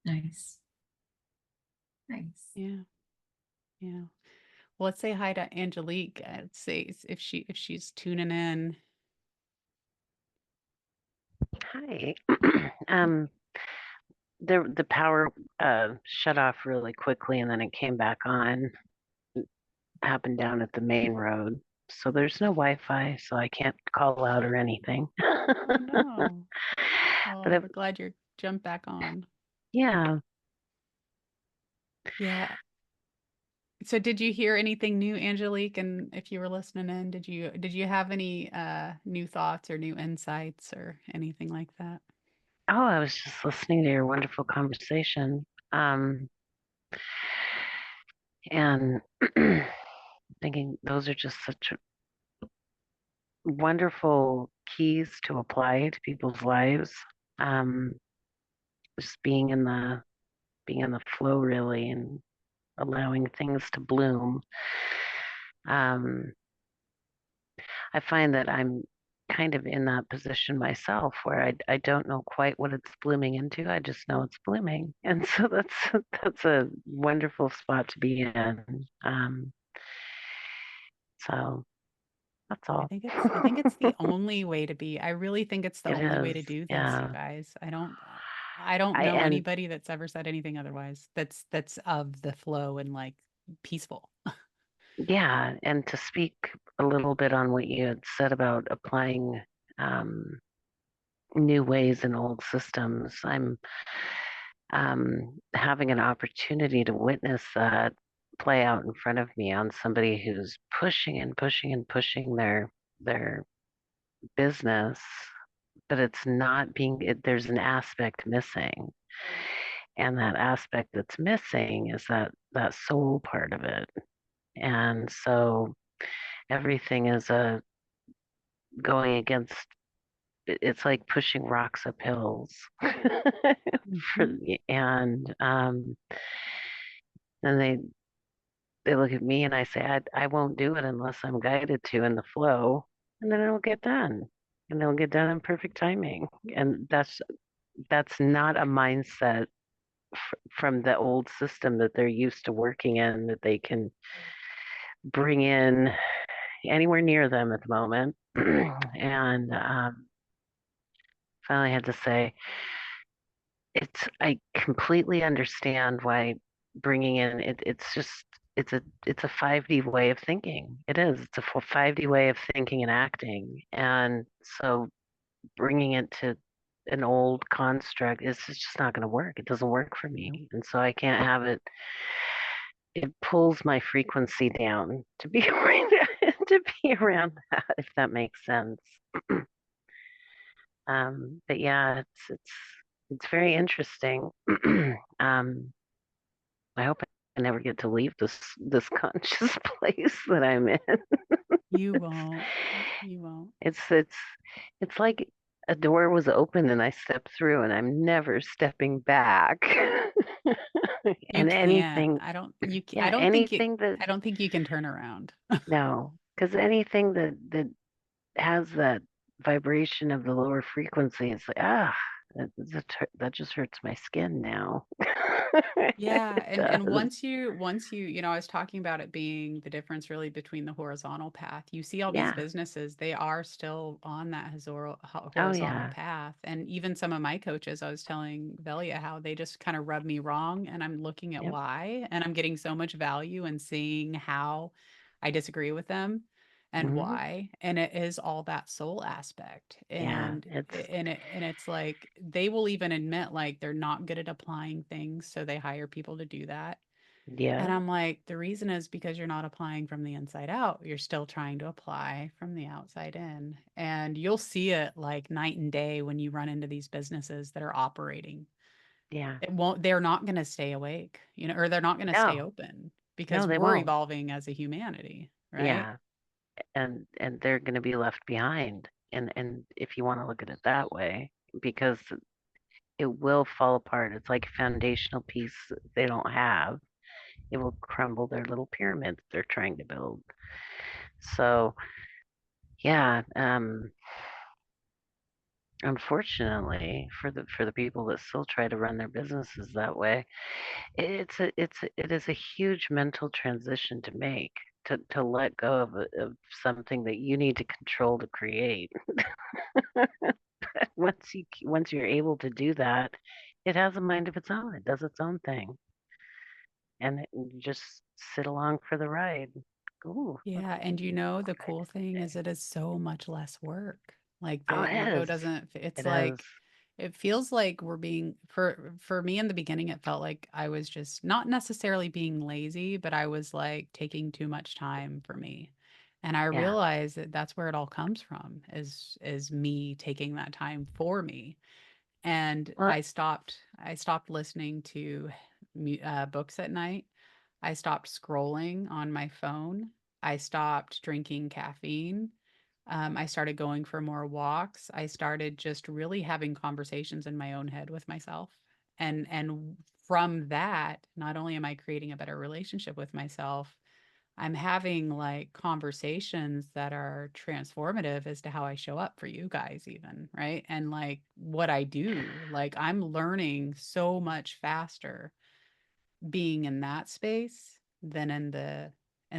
Nice. Nice. Yeah, yeah. Well, let's say hi to Angelique. Let's see if she's tuning in. Hi. um, the power shut off really quickly and then it came back on. Happened down at the main road. So there's no Wi-Fi, so I can't call out or anything. Oh no. But Well, we're glad you're jumped back on. yeah. Yeah. So did you hear anything new, Angelique? And if you were listening in, did you have any new thoughts or new insights or anything like that? Oh, I was just listening to your wonderful conversation. And thinking those are just such wonderful keys to apply to people's lives. Um, just being in the flow really and allowing things to bloom. Um, I find that I'm kind of in that position myself where I don't know quite what it's blooming into. I just know it's blooming. And so that's a wonderful spot to be in. So that's I all. think it's the only way to be. I really think it's the It only way is. to do this, you Yeah. guys. I don't I know and anybody that's ever said anything otherwise. That's of the flow and like peaceful. yeah, and to speak a little bit on what you had said about applying um, new ways in old systems, I'm having an opportunity to witness that play out in front of me on somebody who's pushing and pushing and pushing their business, but it's not being there's an aspect missing. And that aspect that's missing is that soul part of it. And so everything is going against it's like pushing rocks up hills. For, Mhm. and and they look at me and I say, I won't do it unless I'm guided to in the flow. And then it'll get done. And it'll get done in perfect timing. And that's not a mindset from the old system that they're used to working in that they can bring in anywhere near them at the moment. And finally had to say, I completely understand why bringing in it's just it's a 5D way of thinking. It is. It's a 5D way of thinking and acting. And so bringing it to an old construct is just not going to work. It doesn't work for me. Nope. And so I can't have it. It pulls my frequency down to be around, to be around that, if that makes sense. But yeah, it's very interesting. um, I hope I never get to leave this conscious place that I'm in. You won't. You won't. It's like a door was open and I stepped through and I'm never stepping back. You And can't. anything, I yeah, don't think anything that I don't think you can turn around. no, because anything that has that vibration of the lower frequency, it's like that just hurts my skin now. Yeah, It and does. once you, I was talking about it being the difference really between the horizontal path. You see all these Yeah. businesses, they are still on that Oh horizontal yeah. path. And even some of my coaches, I was telling Velia how they just kind of rub me wrong, and I'm looking at Yep. why, and I'm getting so much value in seeing how I disagree with them and Hmm. why. And it is all that soul aspect. Yeah. And it's like they will even admit like they're not good at applying things, so they hire people to do that. Yeah. And I'm like, the reason is because you're not applying from the inside out. You're still trying to apply from the outside in. And you'll see it like night and day when you run into these businesses that are operating. Yeah. They're not going to stay awake, or they're not going to stay No. open No, because they we're won't. evolving as a humanity, right? Yeah. And they're going to be left behind. And if you want to look at it that way, because it will fall apart. It's like a foundational piece they don't have. It will crumble their little pyramids they're trying to build. So yeah, unfortunately for the people that still try to run their businesses that way, it is a huge mental transition to make to let go of something that you need to control to create. Once you're able to do that, it has a mind of its own. It does its own thing, and you just sit along for the ride. Ooh, Yeah, and the cool thing is it is so much less work. Like oh, the it ego is. it's It is. like it feels like we're being for me in the beginning it felt like I was just not necessarily being lazy, but I was like taking too much time for me. And I Yeah. realized that that's where it all comes from is me taking that time for me. And Well, I stopped listening to books at night. I stopped scrolling on my phone. I stopped drinking caffeine. I started going for more walks. I started just really having conversations in my own head with myself. And from that, not only am I creating a better relationship with myself, I'm having like conversations that are transformative as to how I show up for you guys, even, right? And like what I do, like I'm learning so much faster being in that space than in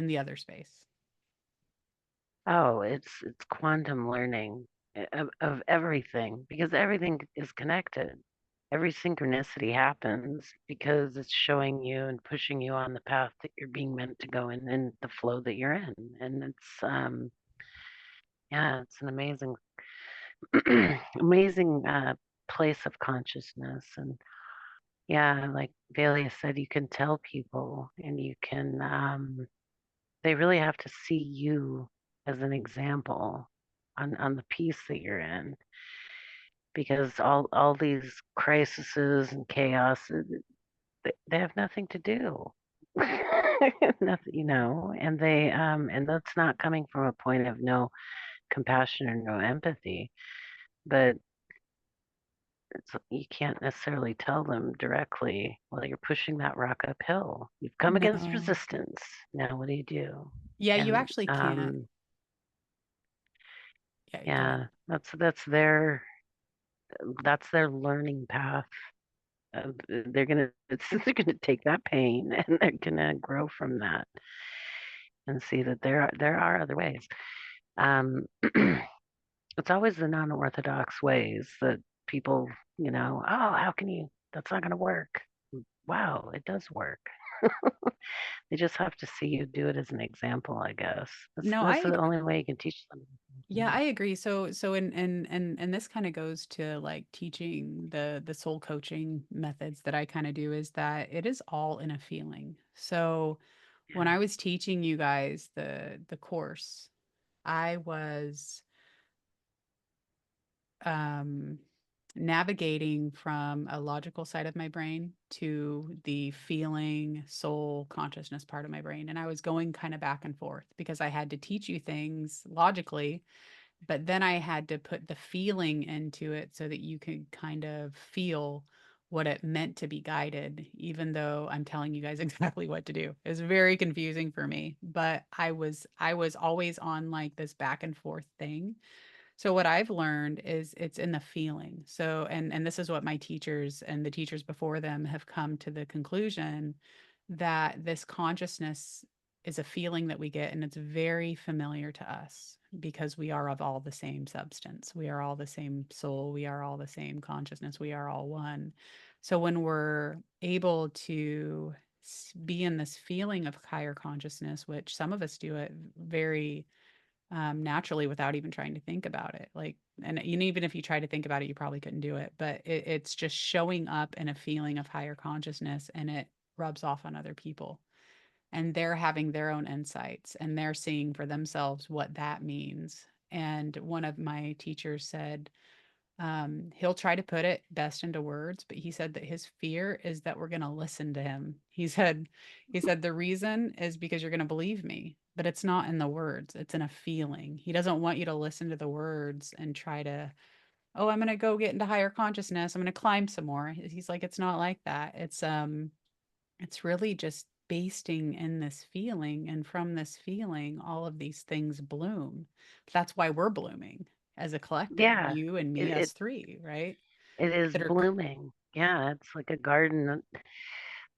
the other space. Oh, it's quantum learning of everything because everything is connected. Every synchronicity happens because it's showing you and pushing you on the path that you're being meant to go in and the flow that you're in. And it's yeah, it's an amazing amazing place of consciousness. And yeah, like Valia said, you can tell people and you can they really have to see you as an example on the piece that you're in because all these crises and chaos they have nothing to do nothing, and they and that's not coming from a point of no compassion or no empathy, but you can't necessarily tell them directly, well, you're pushing that rock uphill, you've come against No. resistance, now what do you do? Yeah, you And actually can't. Yeah, go ahead. yeah, that's their learning path. They're gonna they're gonna take that pain and they're gonna grow from that and see that there are other ways. Um, it's always the non-orthodox ways that people, oh, how can you? That's not gonna work. Wow, it does work. They just have to see you do it as an example, I guess. That's No, that's the only way you can teach them. yeah, I agree. So and this kind of goes to like teaching the soul coaching methods that I kind of do is that it is all in a feeling. So when Yeah. I was teaching you guys the course, I was um navigating from a logical side of my brain to the feeling, soul, consciousness part of my brain. And I was going kind of back and forth because I had to teach you things logically, but then I had to put the feeling into it so that you could kind of feel what it meant to be guided, even though I'm telling you guys exactly what to do. It's very confusing for me, but I was always on like this back and forth thing. So what I've learned is it's in the feeling. So and this is what my teachers and the teachers before them have come to the conclusion that this consciousness is a feeling that we get and it's very familiar to us because we are of all the same substance. We are all the same soul, we are all the same consciousness, we are all one. So when we're able to be in this feeling of higher consciousness, which some of us do it very naturally without even trying to think about it. Like, and even if you try to think about it, you probably couldn't do it. But it's just showing up in a feeling of higher consciousness, and it rubs off on other people, and they're having their own insights, and they're seeing for themselves what that means. And one of my teachers said, he'll try to put it best into words, but he said that his fear is that we're going to listen to him. He said the reason is because you're going to believe me, but it's not in the words, it's in a feeling. He doesn't want you to listen to the words and try to, oh, I'm going to go get into higher consciousness, I'm going to climb some more. He's like, it's not like that. It's really just basting in this feeling, and from this feeling all of these things bloom. That's why we're blooming as a collective, Yeah, you and it, me, it us three, right? it is that are blooming. Yeah, it's like a garden.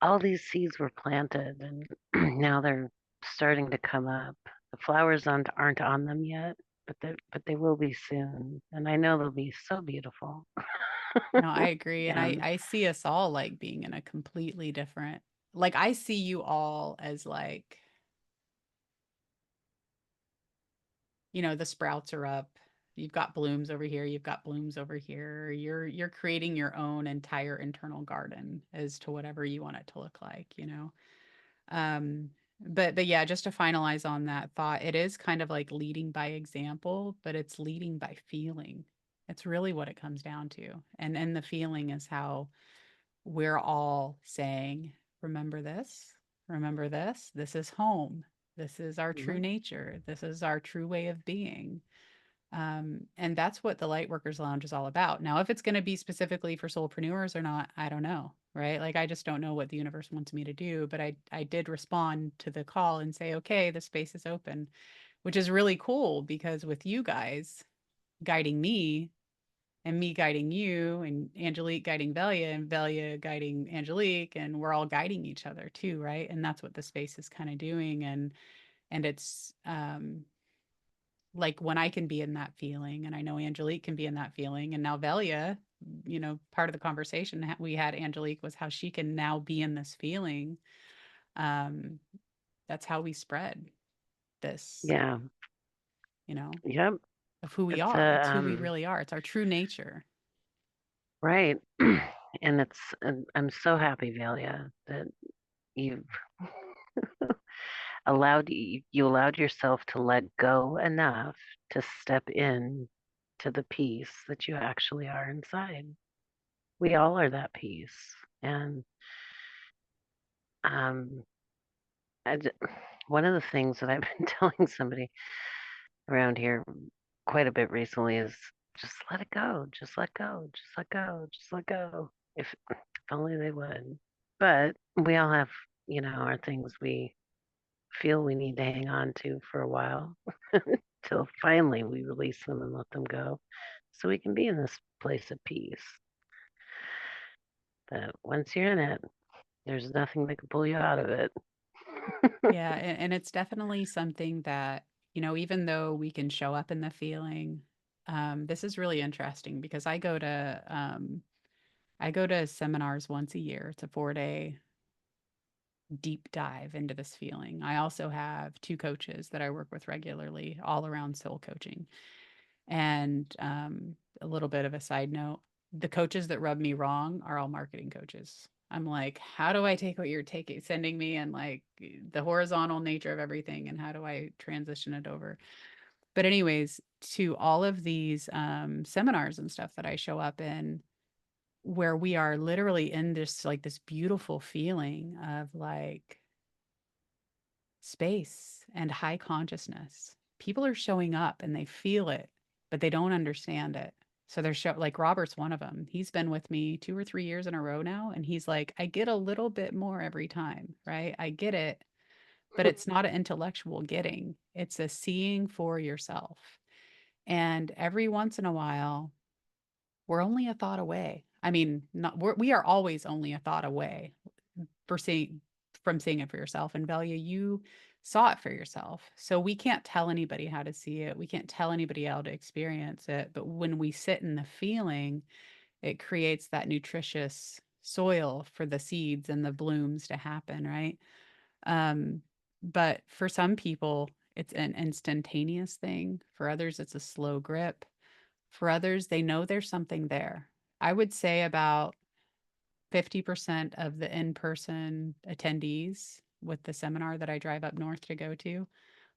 All these seeds were planted and now they're starting to come up. The flowers aren't on them yet, but they will be soon. And I know they'll be so beautiful. No, I agree. And I And I see us all like being in a completely different, like I see you all as like, the sprouts are up. You've got blooms over here, you've got blooms over here. You're creating your own entire internal garden as to whatever you want it to look like. Um, but yeah, just to finalize on that thought, it is kind of like leading by example, but it's leading by feeling. It's really what it comes down to. And the feeling is how we're all saying, remember this is home. This is our true mhm. nature. This is our true way of being. And that's what the Lightworkers Lounge is all about. Now, if it's going to be specifically for soulpreneurs or not, I don't know, right? Like, I just don't know what the universe wants me to do. But I did respond to the call and say, okay, the space is open, which is really cool because with you guys guiding me and me guiding you and Angelique guiding Velia and Velia guiding Angelique, and we're all guiding each other too, right? And that's what the space is kind of doing. And it's like when I can be in that feeling, and I know Angelique can be in that feeling, and now Velia, part of the conversation we had, Angelique, was how she can now be in this feeling. Um, that's how we spread this, Yeah. you know, Yep. of who we It's are. a It's who we really are. It's our true nature. right. And I'm so happy, Valia, that you've you allowed yourself to let go enough to step in to the peace that you actually are inside. We all are that peace. And um I d- one of the things that I've been telling somebody around here quite a bit recently is just let it go, just let go, just let go, just let go. If only they would. But we all have, our things we feel we need to hang on to for a while till finally we release them and let them go so we can be in this place of peace. But once you're in it, there's nothing that can pull you out of it. Yeah, and it's definitely something that, even though we can show up in the feeling, this is really interesting because I go to seminars once a year. It's a 4-day deep dive into this feeling. I also have 2 coaches that I work with regularly, all around soul coaching. And a little bit of a side note, the coaches that rub me wrong are all marketing coaches. I'm like, how do I take what you're sending me, and like the horizontal nature of everything, and how do I transition it over? But anyways, to all of these seminars and stuff that I show up in, where we are literally in this beautiful feeling of like space and high consciousness. People are showing up and they feel it, but they don't understand it. So like Robert's one of them. He's been with me 2 or 3 years in a row now. And he's like, I get a little bit more every time, right? I get it, but it's not an intellectual getting, it's a seeing for yourself. And every once in a while, we're only a thought away. I mean, we are always only a thought away for seeing from seeing it for yourself. And Velia, you saw it for yourself. So we can't tell anybody how to see it. We can't tell anybody how to experience it. But when we sit in the feeling, it creates that nutritious soil for the seeds and the blooms to happen, right? Um, but for some people, it's an instantaneous thing. For others, it's a slow grip. For others, they know there's something there. I would say about 50% of the in-person attendees with the seminar that I drive up north to go to,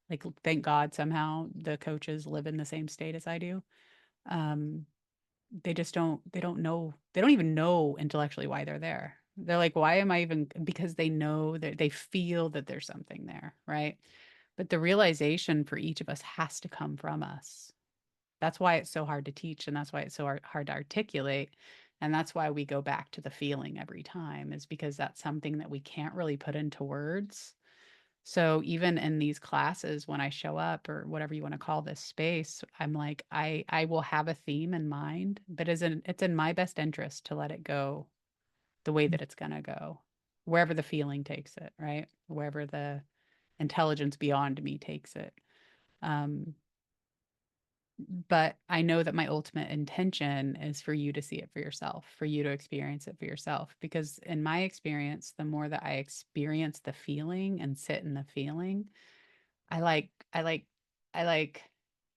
like, thank God somehow the coaches live in the same state as I do. Um, they don't know, they don't even know intellectually why they're there. They're like, why am I even, because they know that they feel that there's something there, right? But the realization for each of us has to come from us. That's why it's so hard to teach, and that's why it's so hard to articulate. And that's why we go back to the feeling every time, is because that's something that we can't really put into words. So even in these classes, when I show up, or whatever you want to call this space, I'm like, I will have a theme in mind, but it's in my best interest to let it go the way that it's gonna go, wherever the feeling takes it, right? Wherever the intelligence beyond me takes it. Um, but I know that my ultimate intention is for you to see it for yourself, for you to experience it for yourself. Because in my experience, the more that I experience the feeling and sit in the feeling, I like, I like, I like,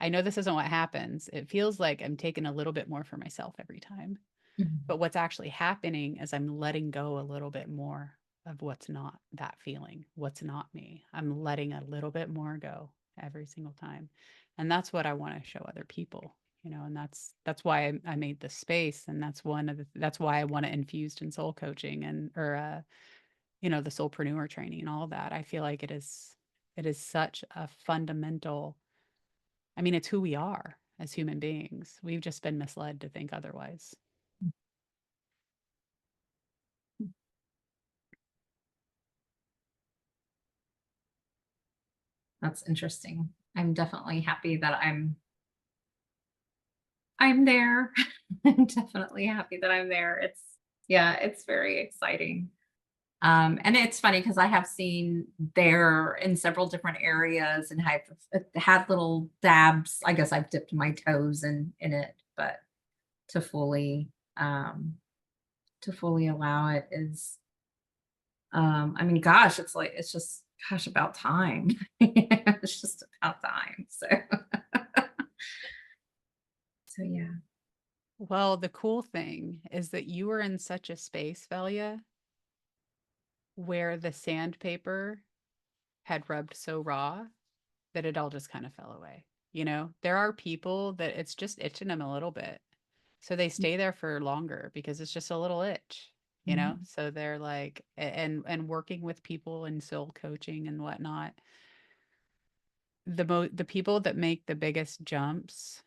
I know this isn't what happens. It feels like I'm taking a little bit more for myself every time. Mhm. But what's actually happening is I'm letting go a little bit more of what's not that feeling, what's not me. I'm letting a little bit more go every single time. And that's what I want to show other people, and that's why I made this space. And that's why I want it infused in soul coaching, and or the soulpreneur training and all of that. I feel like it is such a fundamental, I mean, it's who we are. as human beings. We've just been misled to think otherwise. That's interesting. I'm definitely happy that I'm there. I'm definitely happy that I'm there. Yeah, it's very exciting. And it's funny because I have seen there in several different areas and have had little dabs. I guess I've dipped my toes in it, but to fully um to fully allow it is I mean, gosh, it's just gosh about time. It's just about time. So yeah. Well, the cool thing is that you were in such a space, Velia, where the sandpaper had rubbed so raw that it all just kind of fell away. You know, there are people that it's just itching them a little bit. So they stay there for longer because it's just a little itch, you know? Mhm. So they're like and working with people and soul coaching and whatnot. The people that make the biggest jumps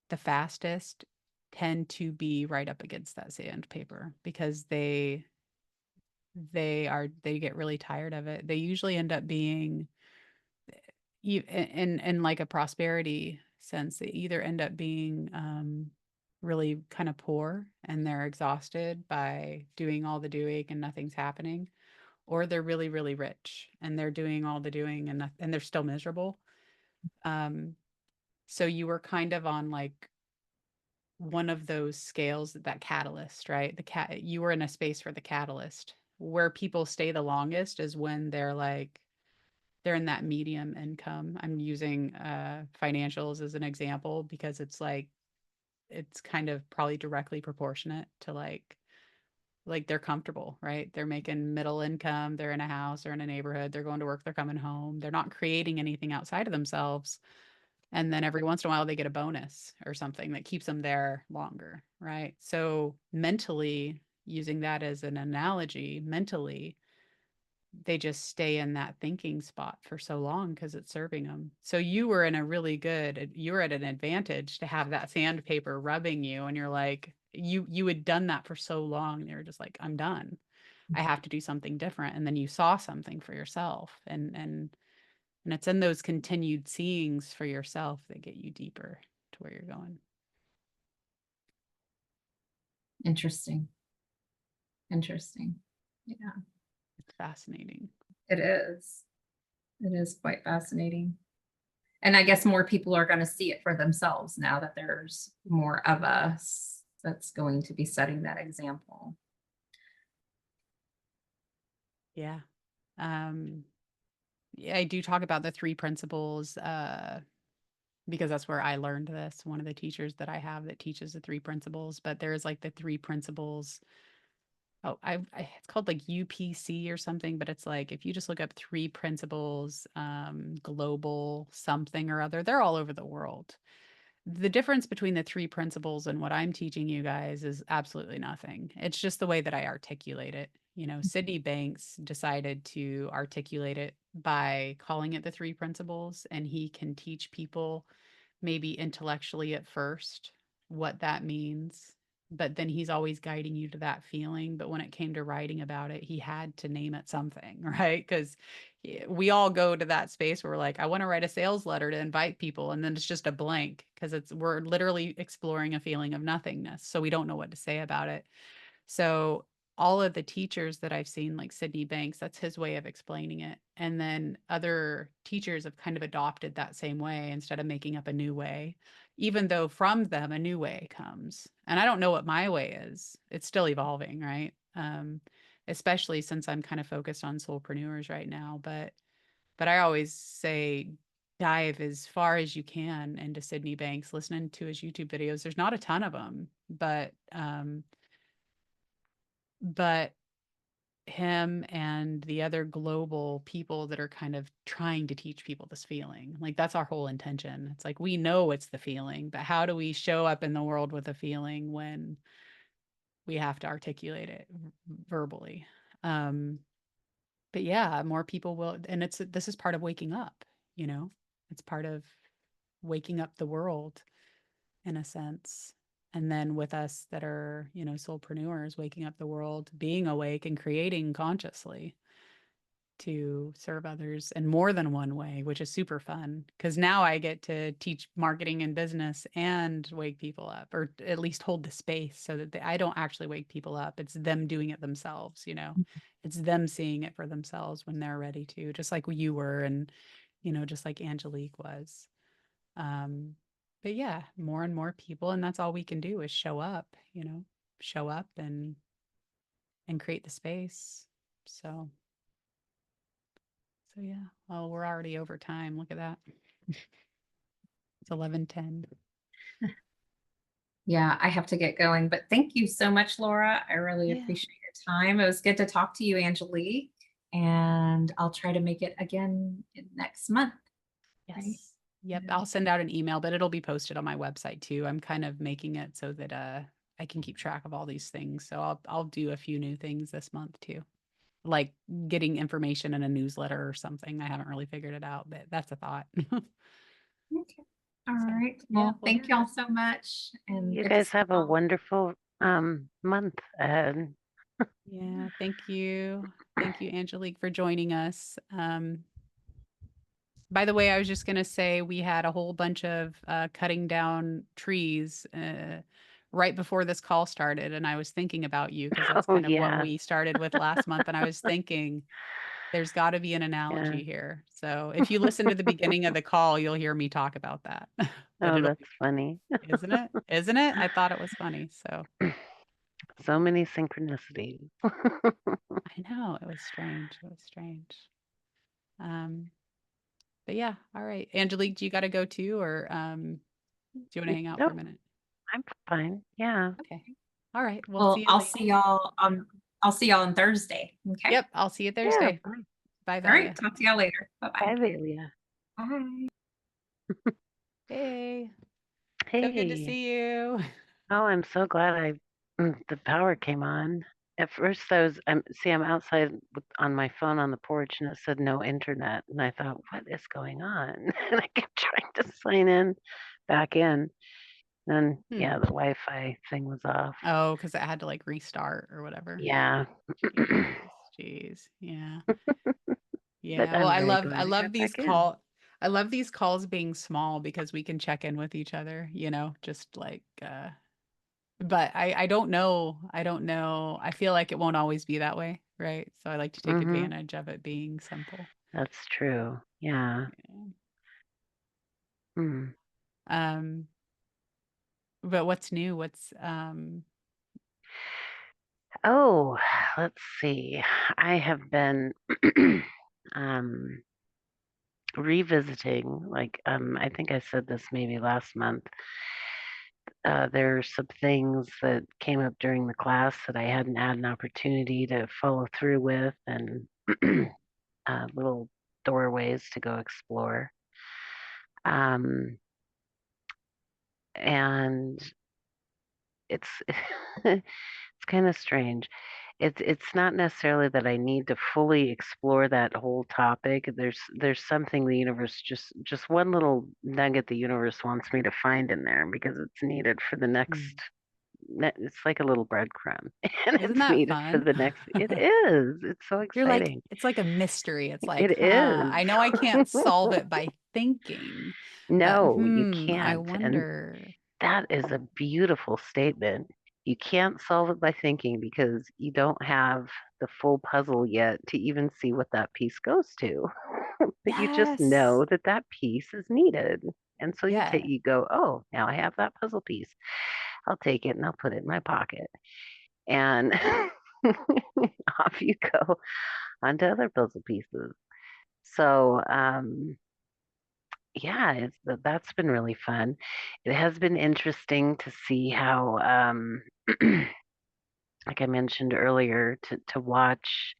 the fastest tend to be right up against that sandpaper because they get really tired of it. They usually end up being in like a prosperity sense, they either end up being really kind of poor and they're exhausted by doing all the doing and nothing's happening, or they're really, really rich and they're doing all the doing and they're still miserable. Um, so you were kind of on like one of those scales, that catalyst, right? You were in a space for the catalyst. Where people stay the longest is when they're in that medium income. I'm using financials as an example because it's like it's kind of probably directly proportionate to like they're comfortable, right? They're making middle income, they're in a house, they're in a neighborhood, they're going to work, they're coming home. They're not creating anything outside of themselves. And then every once in a while they get a bonus or something that keeps them there longer, right? So mentally, using that as an analogy, mentally, they just stay in that thinking spot for so long because it's serving them. So you were in a really good, you were at an advantage to have that sandpaper rubbing you, and you're like, you had done that for so long, and you're just like, I'm done. I have to do something different. And then you saw something for yourself, and it's in those continued seeings for yourself that get you deeper to where you're going. Interesting. Interesting. Yeah, It's fascinating. it is. It is quite fascinating. And I guess more people are going to see it for themselves now that there's more of us that's going to be setting that example. Yeah. Yeah, I do talk about the three principles because that's where I learned this. One of the teachers that I have that teaches the three principles, but there's like the three principles. Oh, it's called like UPC or something, but it's like if you just look up three principles, global something or other, they're all over the world. The difference between the three principles and what I'm teaching you guys is absolutely nothing. It's just the way that I articulate it. You know, Sydney Banks decided to articulate it by calling it the three principles, and he can teach people maybe intellectually at first what that means, but then he's always guiding you to that feeling. But when it came to writing about it, he had to name it something, right? Because we all go to that space where we're like, I want to write a sales letter to invite people, and then it's just a blank because we're literally exploring a feeling of nothingness, so we don't know what to say about it. So all of the teachers that I've seen, like Sydney Banks, that's his way of explaining it. And then other teachers have kind of adopted that same way instead of making up a new way, even though from them a new way comes. And I don't know what my way is. It's still evolving, right? Especially since I'm kind of focused on soulpreneurs right now. But I always say dive as far as you can into Sydney Banks, listening to his YouTube videos. There's not a ton of them, but him and the other global people that are kind of trying to teach people this feeling. Like that's our whole intention. It's like we know it's the feeling, but how do we show up in the world with a feeling when we have to articulate it verbally? Um, but yeah, more people will, and this is part of waking up, you know, it's part of waking up the world in a sense. And then with us that are, soulpreneurs, waking up the world, being awake and creating consciously to serve others in more than one way, which is super fun. Because now I get to teach marketing and business and wake people up, or at least hold the space so that I don't actually wake people up. It's them doing it themselves. It's them seeing it for themselves when they're ready to, just like you were, and, just like Angelique was. Um, but yeah, more and more people, and that's all we can do is show up and create the space. So yeah. Well, we're already over time. Look at that. It's 11:10. Yeah, I have to get going, but thank you so much, Laura. I really Yeah. appreciate your time. It was good to talk to you, Angelique, and I'll try to make it again next month. Right? Yes. Yep. Yeah. I'll send out an email, but it'll be posted on my website too. I'm kind of making it so that I can keep track of all these things. So I'll do a few new things this month too. Like getting information in a newsletter or something. I haven't really figured it out, but that's a thought. Okay. All So right. yeah, Well, well, thank y'all so much, and You good to guys see have a y'all. wonderful month ahead. yeah, thank you. Thank you, Angelique, for joining us. By the way, I was just going to say we had a whole bunch of cutting down trees right before this call started. And I was thinking about you because that's Oh kind of what yeah, we started with last month. And I was thinking there's got to be an yeah. analogy here. So if you listen to the beginning of the call, you'll hear me talk about that. But Oh, it'll that's be, funny. isn't it? Isn't it? I thought it was funny. So So many synchronicities. I know it was strange. It was strange. Um, but yeah, all right. Angelique, do you got to go too, or do you want to hang out for No, a minute? I'm fine. Yeah. Okay. All right. We'll Well, see you later. I'll see y'all on Thursday. Okay. Yep. I'll see you Yeah. Thursday. Bye, All right. Valia. Talk to y'all later. Bye-bye. Bye, Valia. Bye. Hey. So good to Hey. see you. Oh, I'm so glad the power came on. At first, I'm outside on my phone on the porch, and it said no internet, and I thought, what is going on? And I kept trying to sign in, back in, and Hmm. yeah, the Wi-Fi thing was off. Oh, because it had to like restart or whatever. Yeah, Jeez. Jeez. Yeah. but Yeah. Well, I'm I very love glad I I love got these back in. I love these calls being small because we can check in with each other, just like but I don't know. I don't know. I feel like it won't always be that way, right? So I like to take Mm-hmm. advantage of it being simple. That's true. Yeah. Yeah. Hmm. Um, but what's new? Oh, let's see. I have been um revisiting, like I think I said this maybe last month. There's some things that came up during the class that I hadn't had an opportunity to follow through with, and little doorways to go explore. Um, and it's it's kind of strange. It's not necessarily that I need to fully explore that whole topic. There's something the universe, just one little nugget the universe wants me to find in there because it's needed for the next. Mm. It's like a little breadcrumb, and Isn't it's that needed for fun? the next. It is. It's so You're like, exciting. it's like a mystery. It's like, It huh, is. I know I can't solve it by thinking, but No, you I can't. And wonder. that is a beautiful statement. You can't solve it by thinking because you don't have the full puzzle yet to even see what that piece goes to. But you just Yes. know that that piece is needed. And so Yeah. you go, oh, now I have that puzzle piece. I'll take it and I'll put it in my pocket. And off you go onto other puzzle pieces. So, yeah, that's been really fun. It has been interesting to see how, like I mentioned earlier, to watch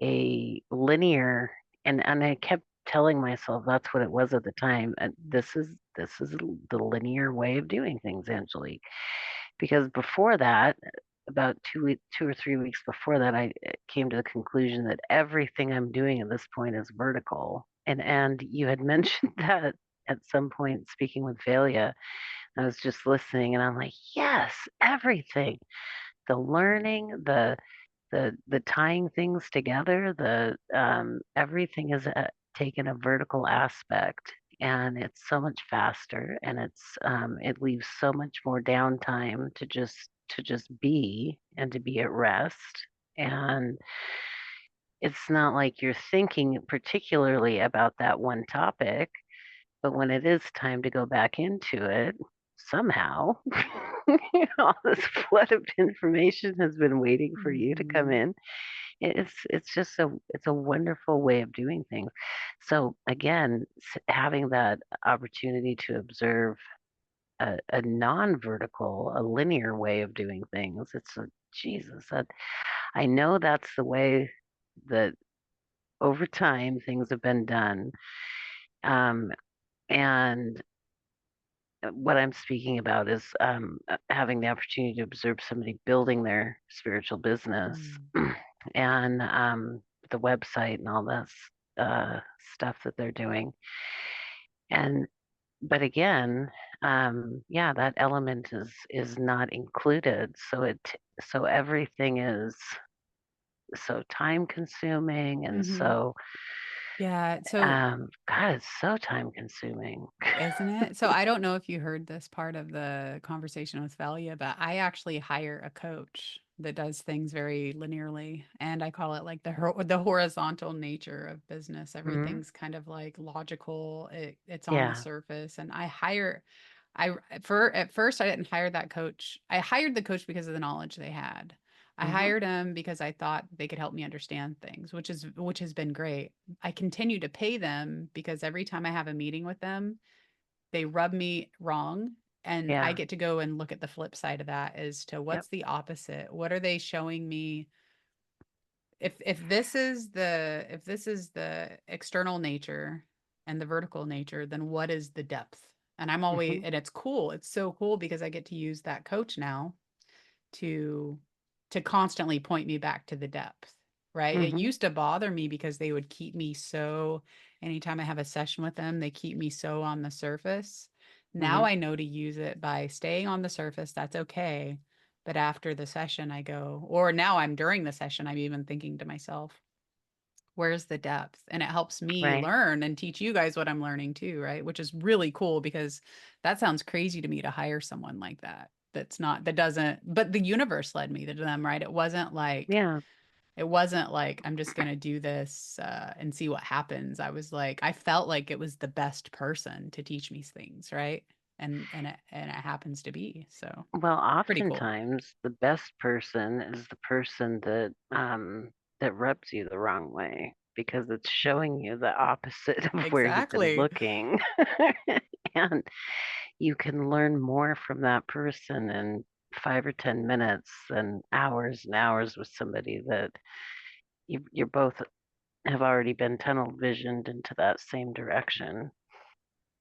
a linear, and I kept telling myself that's what it was at the time. This is the linear way of doing things, Angelique. Because before that, about 2 or 3 weeks before that, I came to the conclusion that everything I'm doing at this point is vertical. And you had mentioned that at some point speaking with Valia I was just listening and I'm like, yes, everything. The learning, the tying things together, the everything is taken a vertical aspect, and it's so much faster, and it leaves so much more downtime to just be and to be at rest. And it's not like you're thinking particularly about that one topic, but when it is time to go back into it, somehow all this flood of information has been waiting for you to come Mhm. in. It's just it's a wonderful way of doing things. So again, having that opportunity to observe a non-vertical, a linear way of doing things, it's a Jesus. I know that's the way that over time things have been done. Um, and what I'm speaking about is having the opportunity to observe somebody building their spiritual business Mm. and the website and all this stuff that they're doing. And but again, yeah, that element is not included. So everything is so time consuming and Mhm. so Yeah, so God, it's so time consuming. isn't it? So I don't know if you heard this part of the conversation with Valia, but I actually hire a coach that does things very linearly, and I call it like the horizontal nature of business. Hmm. Everything's kind of like logical. It's on the Yeah. surface, and I for at first I didn't hire that coach. I hired the coach because of the knowledge they had. I Hmm. hired him because I thought they could help me understand things, which has been great. I continue to pay them because every time I have a meeting with them, they rub me wrong, and I Yeah. get to go and look at the flip side of that as to Yep. what's the opposite. What are they showing me? If this is the external nature and the vertical nature, then what is the depth? And I'm always Hmm. and it's cool. It's so cool because I get to use that coach now to constantly point me back to the depth, right? It Hmm. used to bother me because they would keep me so anytime I have a session with them, they keep me so on the surface. Now Hmm. I know to use it by staying on the surface, that's okay. But after the session, I go, or now I'm during the session, I'm even thinking to myself, where's the depth? And it helps me Right. learn and teach you guys what I'm learning too, right? Which is really cool because that sounds crazy to me to hire someone like that. That doesn't, but the universe led me to them, right? Yeah. It wasn't like, I'm just going to do this and see what happens. I felt like it was the best person to teach me things, right? And it happens to be. So Well, pretty cool. oftentimes the best person is the person that rubs you the wrong way because it's showing you the opposite of where you've been Exactly. looking. And you can learn more from that person in 5 or 10 minutes than hours and hours with somebody that you're both have already been tunnel visioned into that same direction.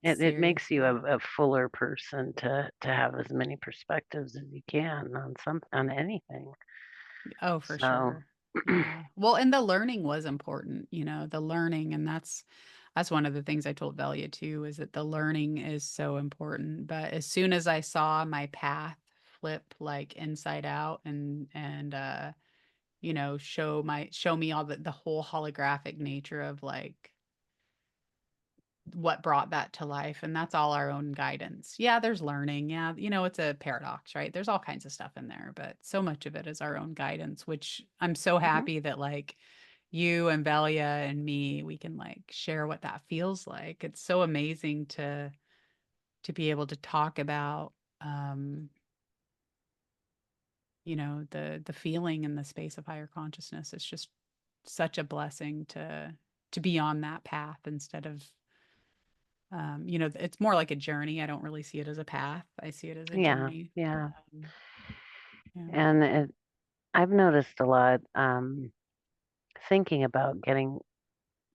It makes you Seriously. a fuller person to have as many perspectives as you can on anything. Oh, for So sure. Yeah. Well, and the learning was important, the learning, and that's one of the things I told Velia too, is that the learning is so important. But as soon as I saw my path flip like inside out and show me all the whole holographic nature of like what brought that to life, and that's all our own guidance. Yeah, there's learning. Yeah, it's a paradox, right? There's all kinds of stuff in there, but so much of it is our own guidance, which I'm so mhm. happy that like you and Velia and me, we can like share what that feels like. It's so amazing to be able to talk about um the feeling in the space of higher consciousness. It's just such a blessing to be on that path instead of it's more like a journey. I don't really see it as a path. I see it as a Yeah, journey. yeah. Um, yeah. And I've noticed a lot thinking about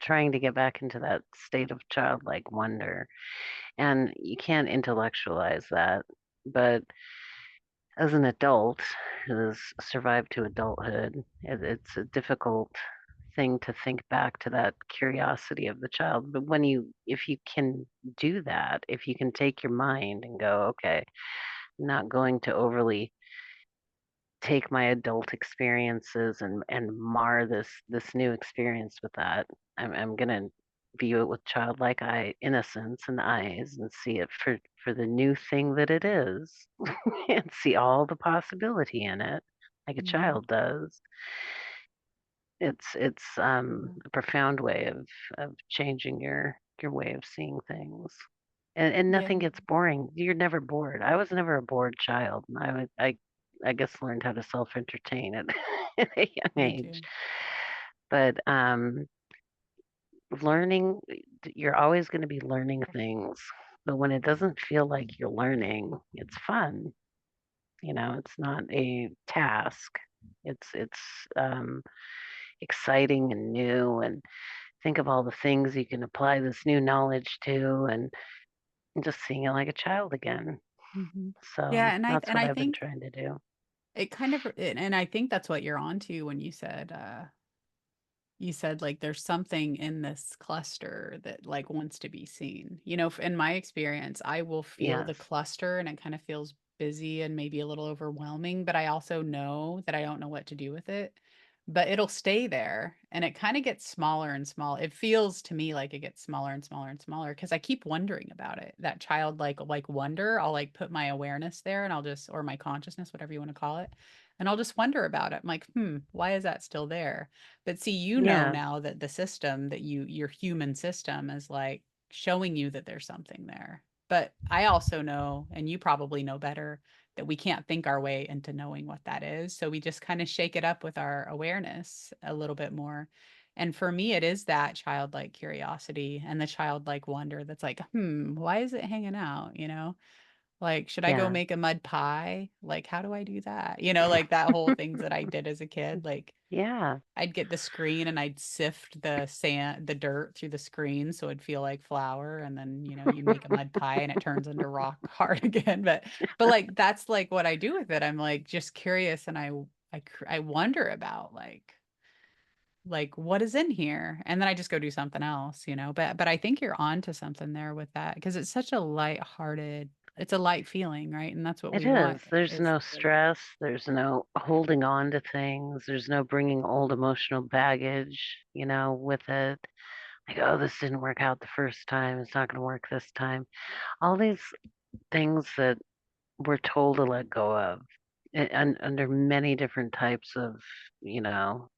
trying to get back into that state of childlike wonder. And you can't intellectualize that, but as an adult who's survived to adulthood, it's a difficult thing to think back to that curiosity of the child. But if you can do that, if you can take your mind and go, okay, I'm not going to overly take my adult experiences and mar this new experience with that. I'm gonna view it with childlike innocence and eyes and see it for the new thing that it is and see all the possibility in it like a Mhm. child does. It's a profound way of changing your way of seeing things. And Yeah, nothing gets boring. You're never bored. I was never a bored child. I guess learned how to self-entertain at at a young me age. too. But learning, you're always going to be learning things. But when it doesn't feel like you're learning, it's fun. It's not a task. It's um, exciting and new, and think of all the things you can apply this new knowledge to, and just seeing it like a child again. Mhm. So Yeah, and I that's and what I I've been think trying to do. it kind of and I think that's what you're onto when you said like there's something in this cluster that like wants to be seen. In my experience, I will feel the Yes. cluster and it kind of feels busy and maybe a little overwhelming, but I also know that I don't know what to do with it. But it'll stay there and it kind of gets smaller and smaller. It feels to me like it gets smaller and smaller and smaller because I keep wondering about it. That childlike wonder, I'll like put my awareness there and I'll just or my consciousness, whatever you want to call it, and I'll just wonder about it. I'm like, why is that still there? But see, Yeah. now that the system that your human system is like showing you that there's something there. But I also know, and you probably know better, that we can't think our way into knowing what that is. So we just kind of shake it up with our awareness a little bit more. And for me, it is that childlike curiosity and the childlike wonder that's like, why is it hanging out? Like, should I go Yeah. make a mud pie? Like, how do I do that? Like that whole things that I did as a kid. Like, Yeah. I'd get the screen and I'd sift the dirt through the screen so it'd feel like flour. And then, you make a mud pie and it turns into rock hard again. But like, that's like what I do with it. I'm like just curious and I wonder about like what is in here and then I just go do something else, but I think you're on to something there with that because it's such a light-hearted, it's a light feeling, right? And that's what It we want is. There's is no stress. There's no holding on to things. There's no bringing old emotional baggage, with it. Like, oh, this didn't work out the first time. It's not going to work this time. All these things that we're told to let go of and under many different types of, you know,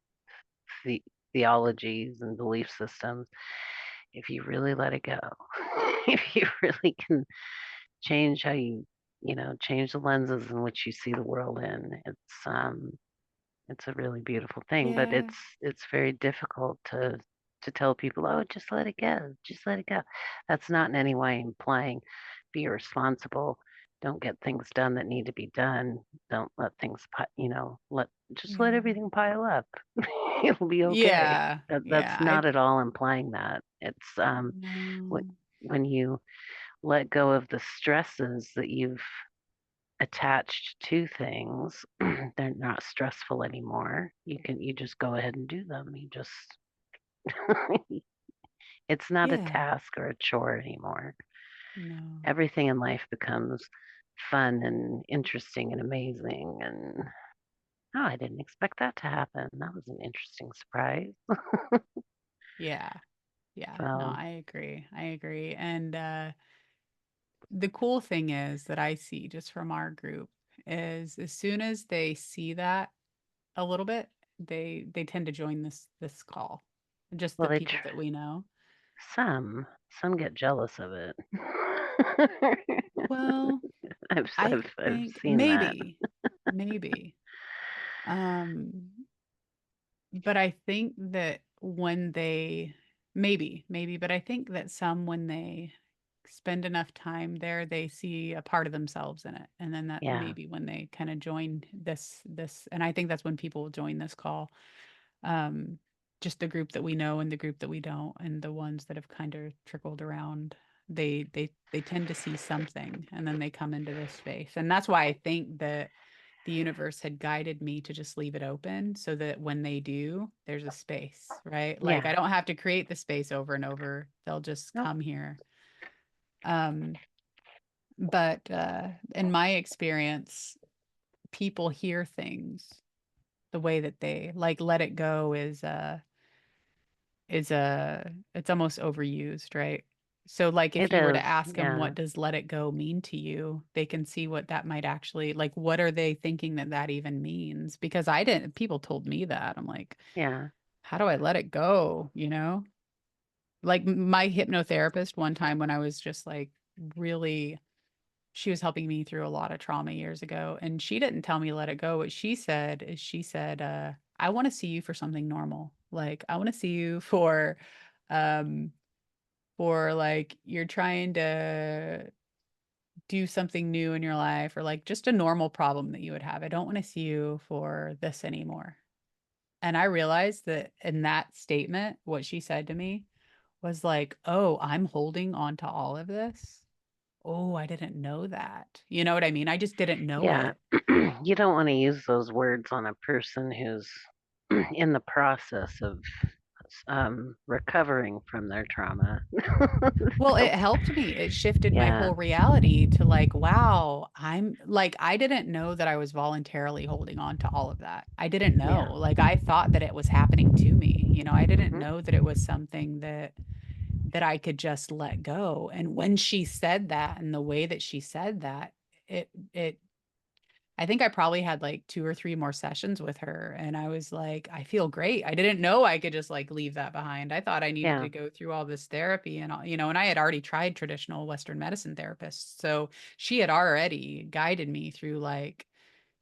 the theologies and belief systems. If you really let it go, if you really can change how change the lenses in which you see the world in, it's a really beautiful thing. But yeah, it's very difficult to tell people, oh, just let it go, just let it go. That's not in any way implying be irresponsible. Don't get things done that need to be done. Don't let things, just let yeah, everything pile up. It'll be okay. yeah, That's yeah. not at all implying that. It's No, when when you let go of the stresses that you've attached to things, they're not stressful anymore. You just go ahead and do them. You just it's not a yeah, task or a chore anymore. no, Everything in life becomes fun and interesting and amazing, and oh, I didn't expect that to happen. That was an interesting surprise. yeah, yeah. No, So, I agree. And the cool thing is that I see just from our group is as soon as they see that a little bit, they tend to join this call. Just well, the people that we know. some get jealous of it. Well, I've I I've think seen that. maybe. Um, but I think that when they maybe, but I think that some when they spend enough time there, they see a part of themselves in it. And then that Yeah. maybe when they kind of join this, and I think that's when people join this call. Um, just the group that we know and the group that we don't, and the ones that have kind of trickled around, they tend to see something and then they come into this space. And that's why I think that the universe had guided me to just leave it open so that when they do, there's a space, right? Like I Yeah. don't have to create the space over and over. They'll just Nope. come here. Um, but in my experience, people hear things the way that they like let it go is it's almost overused, right? So like if It you were to is. ask them Yeah. what does let it go mean to you, they can see what that might actually like what are they thinking that that even means? Because I didn't people told me that. I'm like, Yeah. how do I let it go, you know? Like my hypnotherapist one time when I was just like really she was helping me through a lot of trauma years ago and she didn't tell me let it go. What she said is she said, I want to see you for something normal. Like I want to see you um for like you're trying to do something new in your life or like just a normal problem that you would have. I don't want to see you for this anymore. And I realized that in that statement, what she said to me was like, oh, I'm holding on to all of this. Oh, I didn't know that. You know what I mean? I just didn't know Yeah. it. You don't want to use those words on a person who's in the process of recovering from their trauma. Well, it So, helped me. It shifted my yeah. whole reality to like, wow, I'm like, I didn't know that I was voluntarily holding on to all of that. I didn't know. Yeah. Like, I thought that it was happening to me. You know, I didn't Hmm. know that it was something that I could just let go. And when she said that and the way that she said that, it I think I probably had like 2 or 3 more sessions with her and I was like, I feel great. I didn't know I could just like leave that behind. I thought I needed Yeah. to go through all this therapy and all, you know, and I had already tried traditional Western medicine therapists. So she had already guided me through like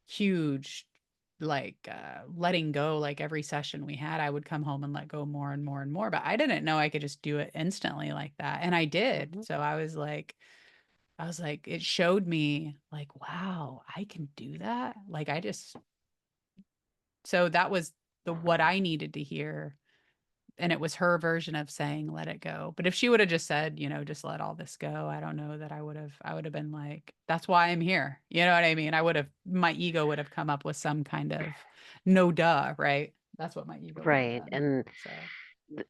huge letting go like every session we had I would come home and let go more and more and more but I didn't know I could just do it instantly like that and I did Hmm. so I was like, it showed me like, wow, I can do that. Like I just so that was the what I needed to hear. And it was her version of saying let it go. But if she would have just said, you know, just let all this go, I don't know that I would have been like, that's why I'm here. You know what I mean? I would have my ego would have come up with some kind of no duh, right? That's what my ego would have Right. done. And So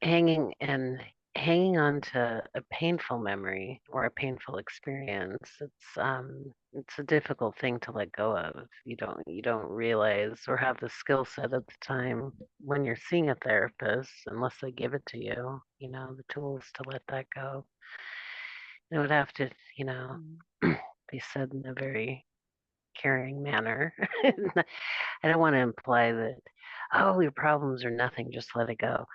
hanging on to a painful memory or a painful experience, it's a difficult thing to let go of. You don't realize or have the skill set at the time when you're seeing a therapist unless they give it to you, the tools to let that go. It would have to, mm, be said in a very caring manner. I don't want to imply that, oh, your problems are nothing, just let it go.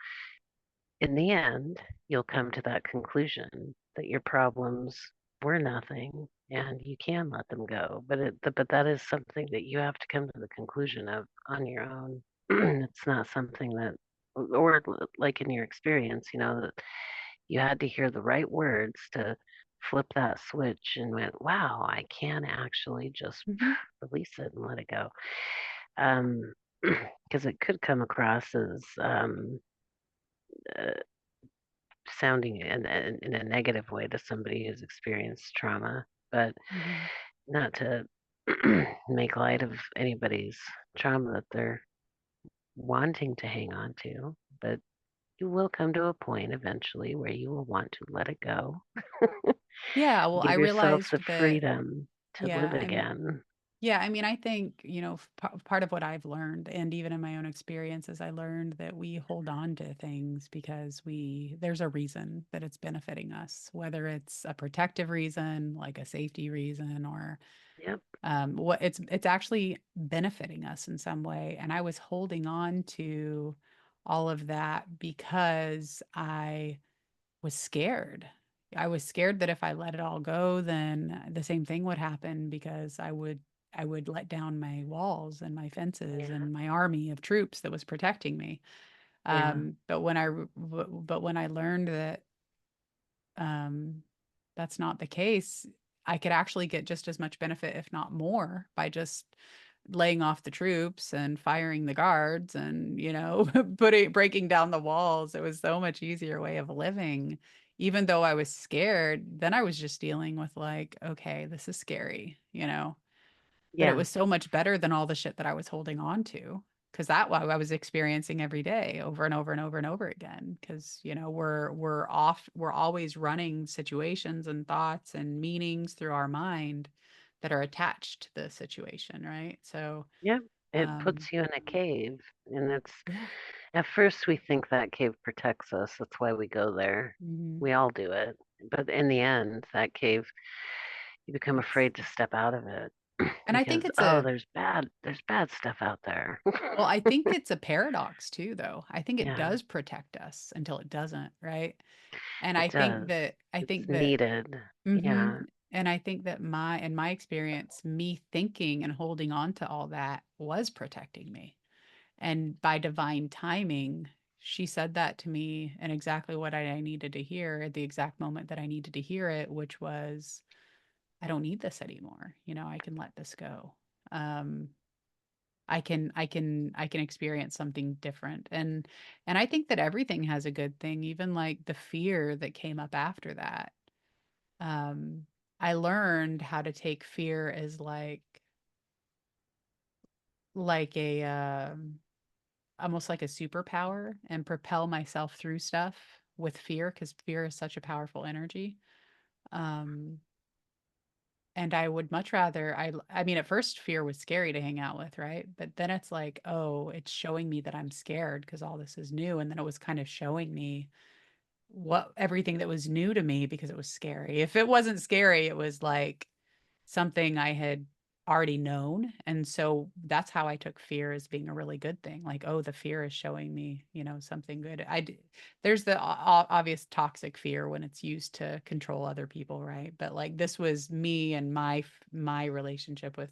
In the end, you'll come to that conclusion that your problems were nothing and you can let them go. But that is something that you have to come to the conclusion of on your own. It's not something that, or like in your experience, that you had to hear the right words to flip that switch and went, wow, I can actually just mhm, release it and let it go. Um, because it could come across as uh, sounding in a negative way to somebody who's experienced trauma, but mhm. not to make light of anybody's trauma that they're wanting to hang on to. But you will come to a point eventually where you will want to let it go. Yeah, well, I Give yourself the realized that freedom to live yeah, it again. yeah, I mean, I think, you know, part of what I've learned, and even in my own experiences, I learned that we hold on to things because there's a reason that it's benefiting us, whether it's a protective reason, like a safety reason, or Yep. what it's actually benefiting us in some way. And I was holding on to all of that because I was scared. I was scared that if I let it all go, then the same thing would happen because I would let down my walls and my fences Yeah. and my army of troops that was protecting me. Yeah. But when I learned that um, that's not the case, I could actually get just as much benefit, if not more, by just laying off the troops and firing the guards and, you know, breaking down the walls. It was so much easier way of living. Even though I was scared, then I was just dealing with like, okay, this is scary, you know. but it Yeah. was so much better than all the shit that I was holding on to. Cause that what I was experiencing every day over and over and over and over again. Cause, you know, we're always running situations and thoughts and meanings through our mind that are attached to the situation, right? So, Yep. It um, puts you in a cave. And it's, yeah. at first, we think that cave protects us. That's why we go there. Mhm. We all do it. But in the end, that cave, you become It's, afraid to step out of it and I think because, it's oh, a, there's bad stuff out there. well, I think it's a paradox too, though. I think it Yeah, does protect us until it doesn't, right? And it does. I It's think that needed. mhm. Yeah. And I think that in my experience, me thinking and holding on to all that was protecting me. And by divine timing, she said that to me and exactly what I needed to hear at the exact moment that I needed to hear it, which was, I don't need this anymore. You know, I can let this go. Um, I can experience something different. And I think that everything has a good thing, even like the fear that came up after that. um, I learned how to take fear as like a almost like a superpower and propel myself through stuff with fear because fear is such a powerful energy. Um, and I would much rather I mean at first fear was scary to hang out with, right? But then it's like, oh, it's showing me that I'm scared because all this is new and then it was kind of showing me what everything that was new to me because it was scary. If it wasn't scary, it was like something I had already known. And so that's how I took fear as being a really good thing. Like, oh, the fear is showing me, you know, something good. There's the obvious toxic fear when it's used to control other people, right? But like this was me and my relationship with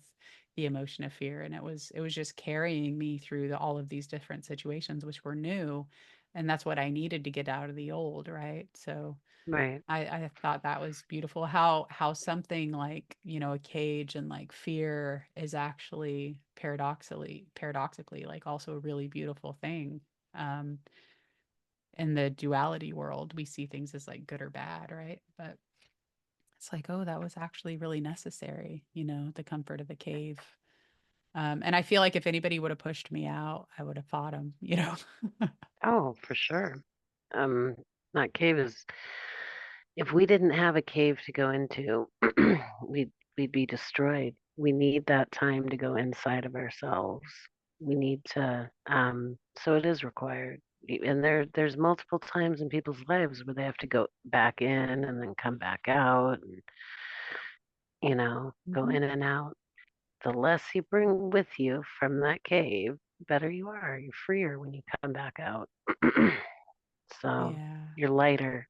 the emotion of fear, and it was just carrying me through all of these different situations which were new, and that's what I needed to get out of the old, right? So Right. I thought that was beautiful how something like, you know, a cage and like fear is actually paradoxically like also a really beautiful thing. Um, in the duality world, we see things as like good or bad, right? But it's like, oh, that was actually really necessary, you know, the comfort of the cave. And I feel like if anybody would have pushed me out, I would have fought them, you know. Oh, for sure. Um, that cave is, if we didn't have a cave to go into, we'd be destroyed. We need that time to go inside of ourselves. We need to, so it is required. And there's multiple times in people's lives where they have to go back in and then come back out and, go Mhm. in and out. The less you bring with you from that cave, better you are. You're freer when you come back out. So Yeah. you're lighter.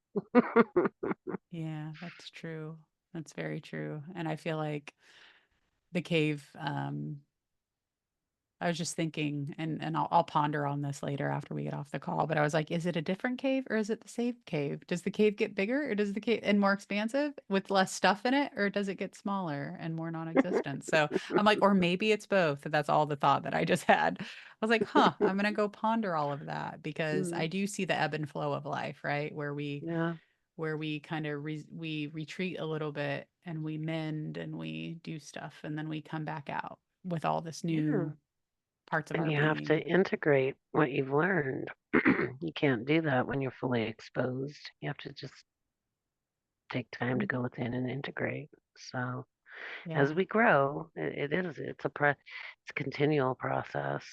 Yeah, that's true. That's very true. And I feel like the cave, I was just thinking, and I'll ponder on this later after we get off the call, but I was like, is it a different cave or is it the same cave? Does the cave get bigger or does the cave and more expansive with less stuff in it, or does it get smaller and more non-existent? So I'm like, or maybe it's both. That's all the thought that I just had. I was like, huh, I'm gonna go ponder all of that because I Mm, do see the ebb and flow of life, right? yeah, Where we kind of we retreat a little bit and we mend and we do stuff and then we come back out with all this yeah. new parts of And our you have to being. integrate what you've learned. You can't do that when you're fully exposed. You have to just take time to Mm. go within and integrate. So as Yeah. we grow, it's it's a continual process.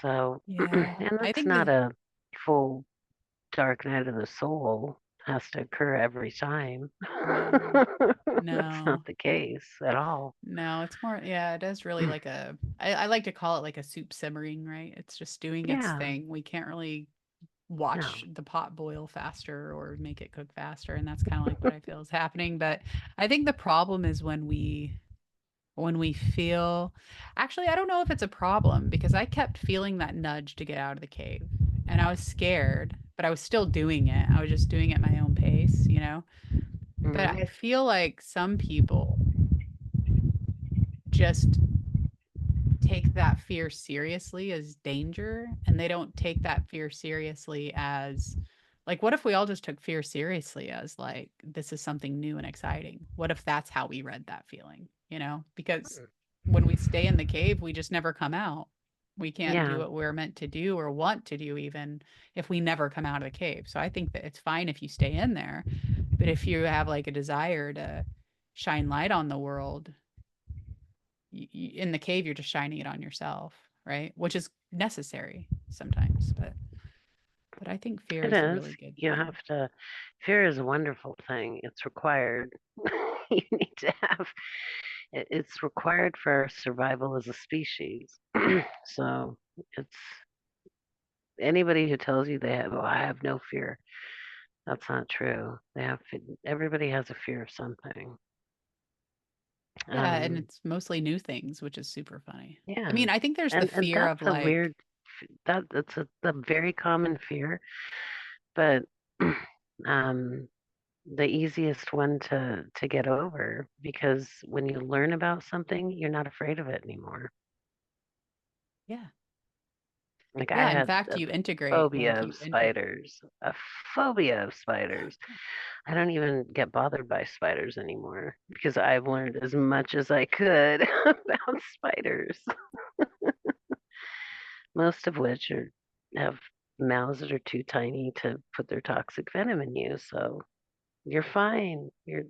So, Yeah. and I it's think not that a full dark night of the soul has to occur every time. no, That's not no, the case at all. no, it's more, yeah, it is really like I like to call it like a soup simmering, right? It's just doing its Yeah, thing. We can't really no. watch the pot boil faster or make it cook faster. And that's kind of like what I feel is happening. But I think the problem is when we feel, actually I don't know if it's a problem because I kept feeling that nudge to get out of the cave and I was scared, but I was still doing it. I was just doing it at my own pace, you know. But Mhm. I feel like some people just take that fear seriously as danger and they don't take that fear seriously as Like, what if we all just took fear seriously as like, this is something new and exciting? What if that's how we read that feeling, you know? Because when we stay in the cave, we just never come out. We can't do Yeah, what we're meant to do or want to do, even if we never come out of the cave. So I think that it's fine if you stay in there. But if you have like a desire to shine light on the world, in the cave, you're just shining it on yourself, right? Which is necessary sometimes, but I think fear it is a is. really good You thing. have to, fear is a wonderful thing. It's required. You need to have, it's required for our survival as a species. So it's anybody who tells you they have, oh, I have no fear, that's not true. Everybody has a fear of something. Yeah, and Um, it's mostly new things, which is super funny. I yeah. mean, I think there's the And fear that's of a like, weird, that's a very common fear, but um, the easiest one to get over because when you learn about something, you're not afraid of it anymore. yeah, Like I yeah. In had fact, a you integrate, like phobia of you integrate. spiders, a phobia of spiders. I don't even get bothered by spiders anymore because I've learned as much as I could about spiders, most of which have mouths that are too tiny to put their toxic venom in you. So you're fine. You're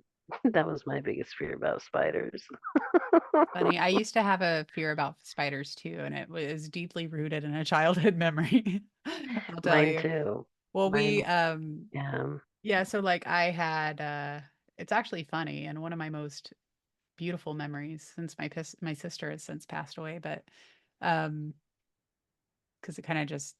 that was my biggest fear about spiders. Funny. I used to have a fear about spiders too, and it was deeply rooted in a childhood memory. I'll tell Mine you. too. Well, Mine, yeah. yeah, so like I had it's actually funny and one of my most beautiful memories since my sister has since passed away, but um because it kind of just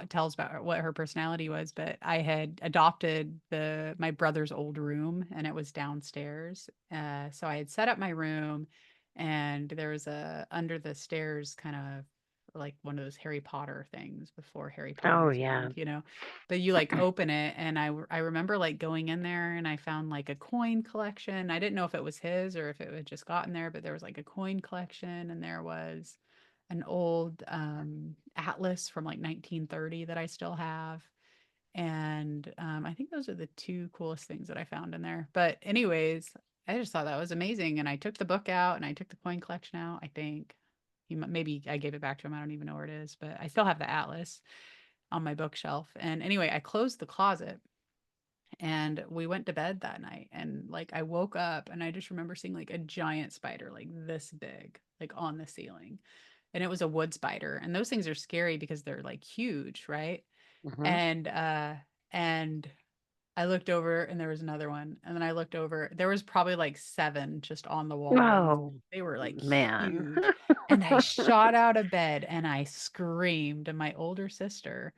tells about what her personality was. But I had adopted the my brother's old room, and it was downstairs. So I had set up my room, and there was a under the stairs kind of like one of those Harry Potter things before Harry Potter Oh was around, yeah. you know. But you like open it, and I remember like going in there, and I found like a coin collection. I didn't know if it was his or if it had just gotten there, but there was like a coin collection, and there was an old atlas from like 1930 that I still have. And I think those are the two coolest things that I found in there. But, anyways, I just thought that was amazing. And I took the book out and I took the coin collection out. I think maybe I gave it back to him. I don't even know where it is, but I still have the atlas on my bookshelf. And anyway, I closed the closet and we went to bed that night. And like I woke up and I just remember seeing like a giant spider, like this big, like on the ceiling, and it was a wood spider. And those things are scary because they're like huge, right? Hmm. And I looked over and there was another one. And then I looked over, there was probably like seven just on the walls. Oh They were like man. huge. And I shot out of bed and I screamed. And my older sister,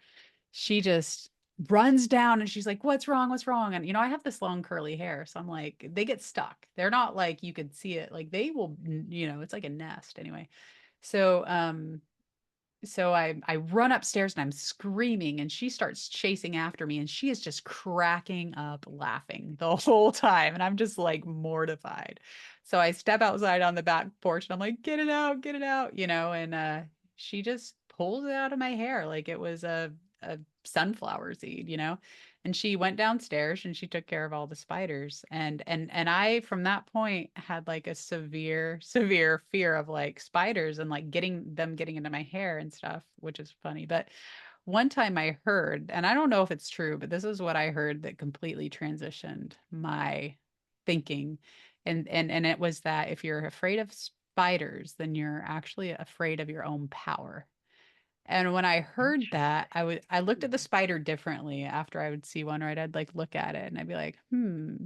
she just runs down and she's like, "What's wrong? What's wrong?" And I have this long curly hair, so I'm like, they get stuck. They're not like you could see it. Like they will, it's like a nest anyway. So I run upstairs and I'm screaming and she starts chasing after me and she is just cracking up laughing the whole time and I'm just like mortified. So I step outside on the back porch and I'm like, get it out, and she just pulls it out of my hair like it was a sunflower seed, and she went downstairs and she took care of all the spiders. And I from that point had like a severe fear of like spiders and like getting into my hair and stuff, which is funny. But one time I heard, and I don't know if it's true, but this is what I heard that completely transitioned my thinking. And it was that if you're afraid of spiders, then you're actually afraid of your own power. And when I heard that, I looked at the Interesting. spider differently after I would see one, right? I'd like look at it and I'd be like, hmm,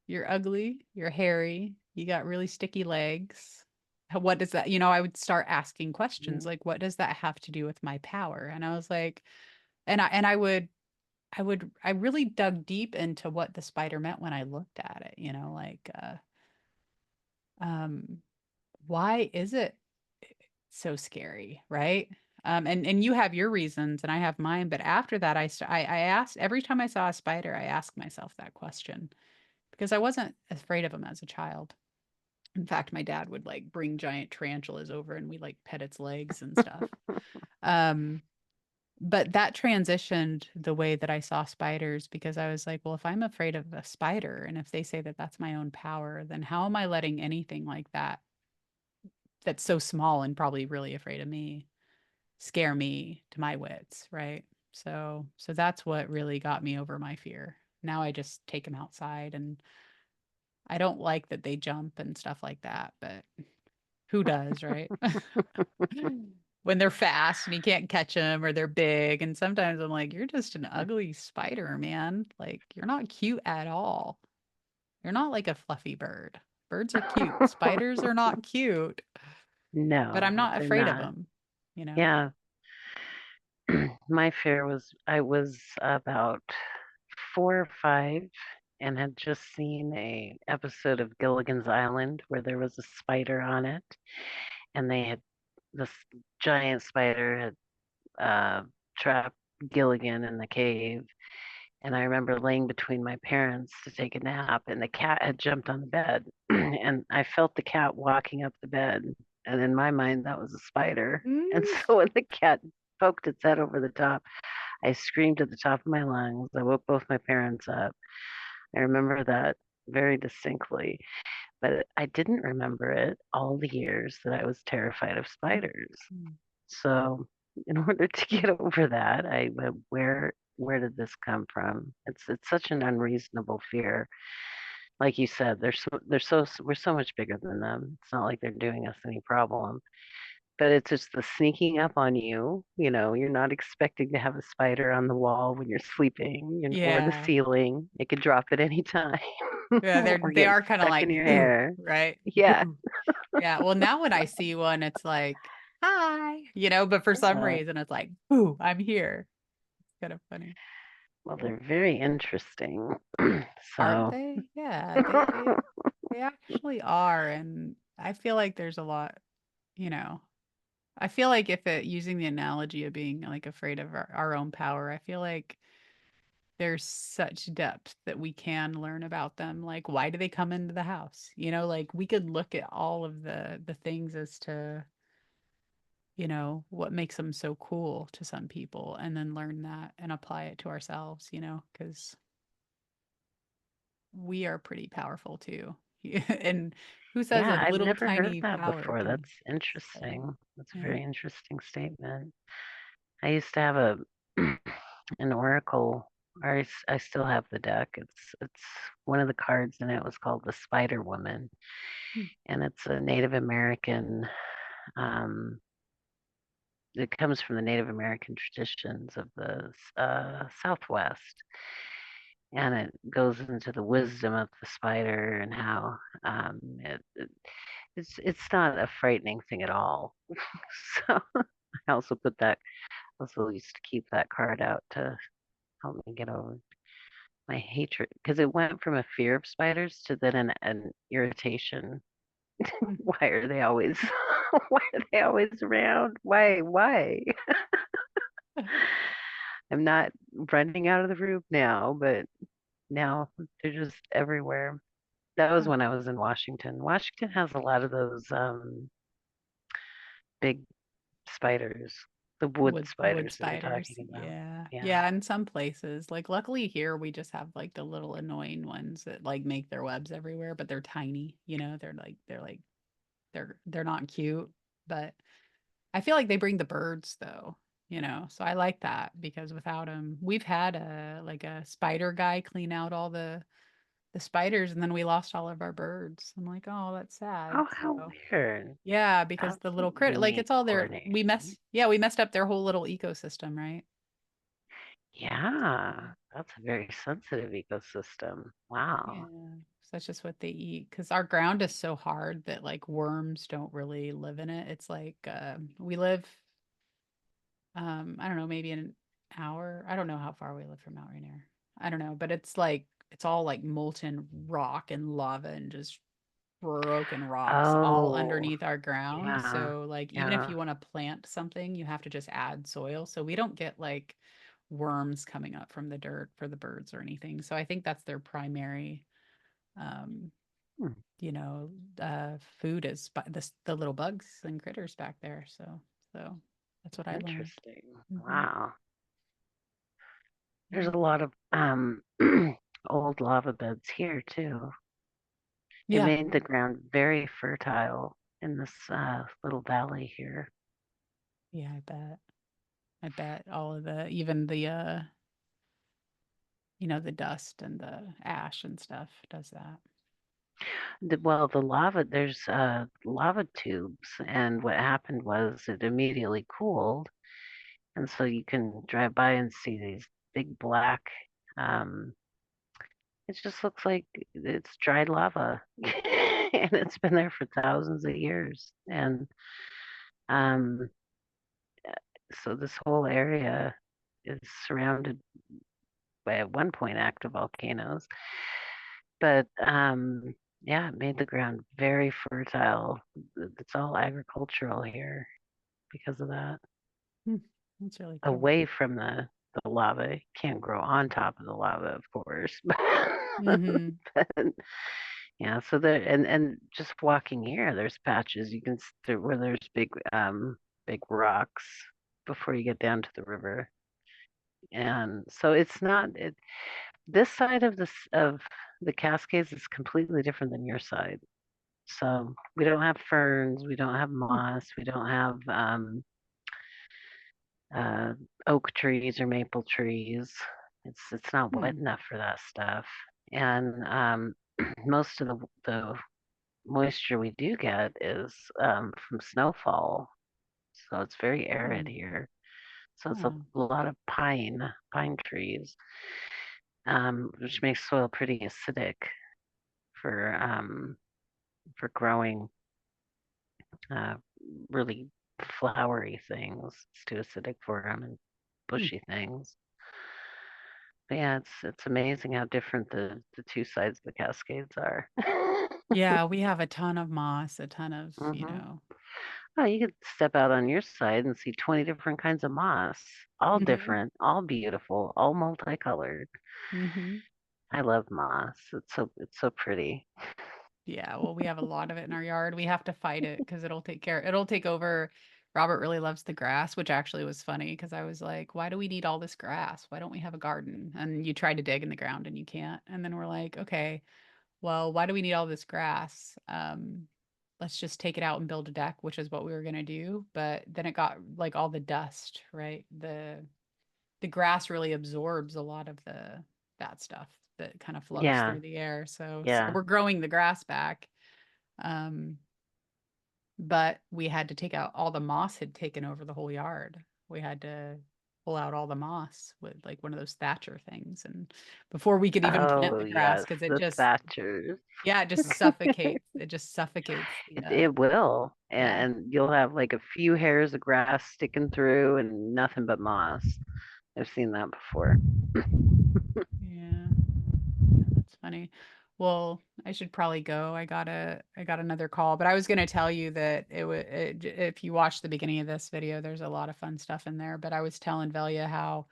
you're ugly, you're hairy, you got really sticky legs. What does that, I would start asking questions Mhm. like, what does that have to do with my power? And I was like, and I really dug deep into what the spider meant when I looked at it, like, um, why is it so scary, right? And you have your reasons and I have mine, but after that I asked every time I saw a spider, I asked myself that question because I wasn't afraid of them as a child. In fact, my dad would like bring giant tarantulas over and we like pet its legs and stuff. Um, but that transitioned the way that I saw spiders because I was like, well, if I'm afraid of a spider and if they say that that's my own power, then how am I letting anything like that that's so small and probably really afraid of me scare me to my wits, right? So that's what really got me over my fear. Now I just take them outside and I don't like that they jump and stuff like that, but who does, right? When they're fast and you can't catch them or they're big. And sometimes I'm like, you're just an ugly spider, man. Like, you're not cute at all. You're not like a fluffy bird. Birds are cute. Spiders are not cute, but I'm No, not they're afraid of not. them, you know? Yeah. My fear was I was about 4 or 5 and had just seen a episode of Gilligan's Island where there was a spider on it, and they had this giant spider had trapped Gilligan in the cave. And I remember laying between my parents to take a nap, and the cat had jumped on the bed, and I felt the cat walking up the bed, and in my mind that was a spider. And Mm. so when the cat poked its head over the top, I screamed at the top of my lungs. I woke both my parents up. I remember that very distinctly, but I didn't remember it all the years that I was terrified of spiders. Mm. So in order to get over that, I went, where did this come from? It's such an unreasonable fear. Like you said, we're so much bigger than them. It's not like they're doing us any problem. But it's just the sneaking up on you. You know, you're not expecting to have a spider on the wall when you're sleeping or the Yeah. ceiling. It could drop at any time Yeah, or they get are kind of stuck in like your boo, hair. right? Yeah. Boo. Yeah. Well, now when I see one, it's like, hi, but for some Uh, reason it's like, boo, I'm here. It's kind of funny. well, they're very interesting. Aren't So, they? Yeah, they actually are. And I feel like there's a lot, you know, I feel like if it using the analogy of being like afraid of our own power, I feel like there's such depth that we can learn about them. Like, why do they come into the house? Like we could look at all of the things as to, what makes them so cool to some people and then learn that and apply it to ourselves, because we are pretty powerful too. And who says a yeah, I've little never heard tiny that power before. can That's so interesting. That's a yeah. very interesting statement. I used to have a an oracle, or I still have the deck. It's one of the cards in it was called the Spider Woman, Hmm. and it's a Native American. Um, it comes from the Native American traditions of the Southwest, and it goes into the wisdom of the spider and how it's not a frightening thing at all. So I also put that also used to keep that card out to help me get over my hatred because it went from a fear of spiders to then an irritation. Why are they always why are they always around? Why? I'm not running out of the room now, but now they're just everywhere. That was Huh. when I was in Washington. Washington has a lot of those big spiders, the wood Wood spiders that you're spiders. talking about. Yeah. Yeah. Yeah, in some places. Like luckily here we just have like the little annoying ones that like make their webs everywhere, but they're tiny, they're not cute, but I feel like they bring the birds though, So I like that because without them, we've had a spider guy clean out all the spiders and then we lost all of our birds. I'm like, "Oh, that's sad." Oh, how So weird. yeah, because That's the little critter, like unique it's all their coordination. we messed up their whole little ecosystem, right? Yeah, that's a very sensitive ecosystem. Yeah. Wow. So that's just what they eat. Because our ground is so hard that like worms don't really live in it. It's like we live, I don't know, maybe an hour. I don't know how far we live from Mount Rainier. I don't know, but it's like it's all like molten rock and lava and just broken rocks all Oh, underneath our ground. yeah, So like even if yeah. you want to plant something, you have to just add soil. So we don't get like worms coming up from the dirt for the birds or anything. So I think that's their primary um, Hmm, you know, food is the little bugs and critters back there. So that's what I learned. interesting. Hmm. Wow. There's a lot of old lava beds here too. It Yeah. made the ground very fertile in this little valley here. Yeah, I bet. I bet all of the even the the dust and the ash and stuff does that. Well, the lava, there's lava tubes, and what happened was it immediately cooled, and so you can drive by and see these big black. Um, it just looks like it's dried lava, and it's been there for thousands of years. And um, so this whole area is surrounded by at one point active volcanoes, but yeah, it made the ground very fertile. It's all agricultural here because of that. Hmm, that's really cool. Away from the lava, it can't grow on top of the lava, of course. Mm-hmm. But yeah, so there and just walking here, there's patches you can where there's big rocks before you get down to the river. And so it's not this side of the Cascades is completely different than your side. So we don't have ferns, we don't have moss, we don't have uh, oak trees or maple trees. It's not wet Hmm. enough for that stuff. And most of the moisture we do get is from snowfall. So it's very arid Hmm. here. So it's a Oh. lot of pine trees, which makes soil pretty acidic for um, for growing uh, really flowery things. It's too acidic for them and Hmm. bushy things. But yeah, it's amazing how different the two sides of the Cascades are. Yeah, we have a ton of moss, a ton of, hmm Oh, you could step out on your side and see 20 different kinds of moss, all hmm different, all beautiful, all multicolored. hmm I love moss. It's so pretty. Yeah, well, we have a lot of it in our yard. We have to fight it because it'll take over. Robert really loves the grass, which actually was funny because I was like, why do we need all this grass? Why don't we have a garden? And you try to dig in the ground and you can't. And then we're like, okay, well, why do we need all this grass? Let's just take it out and build a deck, which is what we were gonna do. But then it got like all the dust, right? The grass really absorbs a lot of the that stuff that kind of floats Yeah, through the air. So yeah. we're growing the grass back. Um, but we had to take out all the moss had taken over the whole yard. We had to pull out all the moss with like one of those Thatcher things and before we could even plant Oh, the grass yes, because it the just thatchers. yeah, it just suffocates. It just suffocates the It will, yeah. and you'll have like a few hairs of grass sticking through and nothing but moss. I've seen that before. Yeah. Yeah, that's funny. Well, I should probably go. I got another call, but I was going to tell you that if you watch the beginning of this video, there's a lot of fun stuff in there, but I was telling Velia how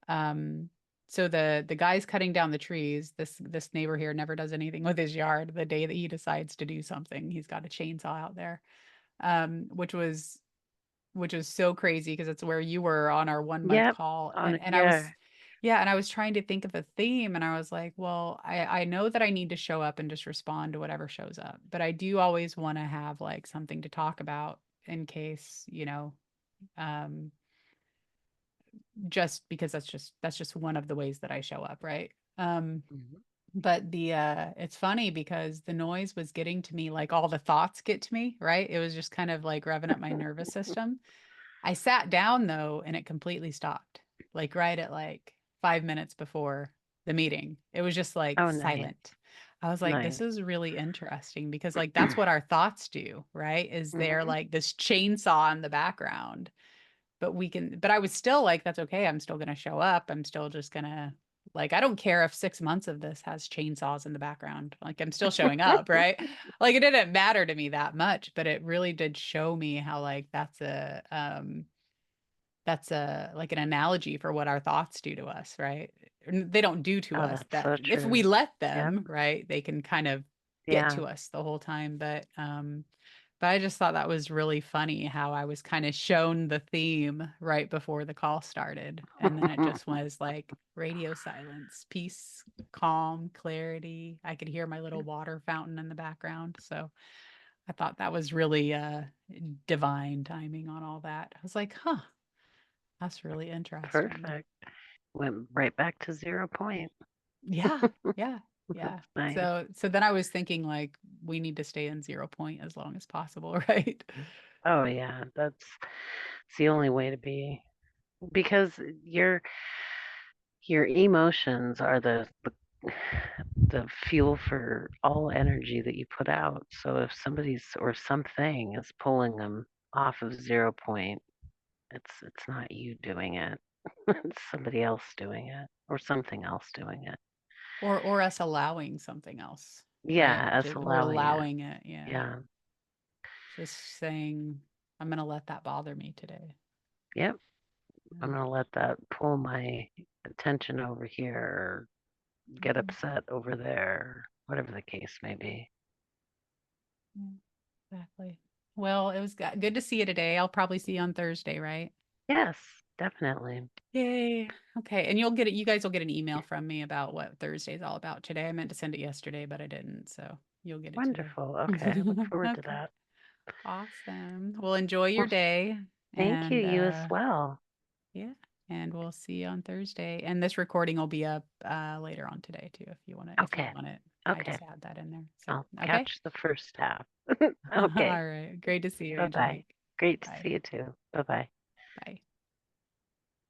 um so the guy's cutting down the trees. This neighbor here never does anything with his yard. The day that he decides to do something, he's got a chainsaw out there. Which was so crazy because it's where you were on our 1 month Yep. call On and I yeah. was yeah, and I was trying to think of a theme and I was like, well, I know that I need to show up and just respond to whatever shows up, but I do always want to have like something to talk about in case, um just because that's just one of the ways that I show up, right? Mhm. But it's funny because the noise was getting to me like all the thoughts get to me, right? It was just kind of like revving up my nervous system. I sat down though, and it completely stopped, like right at like 5 minutes before the meeting. It was just like Oh, nice, silent. I was like, this nice. is really interesting because like that's what our thoughts do, right? Is there hmm like this chainsaw in the background, but I was still like, that's okay. I'm still gonna show up. I'm still just gonna like, I don't care if 6 months of this has chainsaws in the background. Like I'm still showing up, right? Like it didn't matter to me that much, but it really did show me how like that's a like an analogy for what our thoughts do to us, right? They don't do to Oh, us that's that so if we true. let Yep. them, right, they can kind of get Yeah. to us the whole time. But I just thought that was really funny how I was kind of shown the theme right before the call started. And then it just was like radio silence, peace, calm, clarity. I could hear my little water fountain in the background. So I thought that was really divine timing on all that. I was like, huh, that's really interesting. Perfect. Went right back to 0 point. Yeah, yeah, yeah. That's nice. So then I was thinking like we need to stay in 0 point as long as possible, right? Oh yeah, that's it's the only way to be, because your emotions are the fuel for all energy that you put out. So if somebody's or something is pulling them off of 0 point, it's not you doing it. It's somebody else doing it or something else doing it. Or us allowing something else, right? Yeah, us Just we're allowing it. allowing it, yeah. Yeah. Just saying, I'm gonna let that bother me today. Yep. I'm Yeah. gonna let that pull my attention over here or get Mhm. upset over there, whatever the case may be. Yeah, exactly. Well, it was good to see you today. I'll probably see you on Thursday, right? Yes, definitely. Yay. Okay. And you'll get it. You guys will get an email from me about what Thursday's all about today. I meant to send it yesterday, but I didn't. So you'll get it today. Wonderful. Okay, I look forward to Okay. that. Awesome. Well, enjoy your Well, day. thank you. And You as well. yeah. And we'll see you on Thursday. And this recording will be up later on today too, if you want it. If you Okay. want it. I Okay. just add that in there. So I'll okay. catch the first half. All Okay. right. Great to see you, Bye bye. Angelique. Great to Bye. see you too. Bye bye.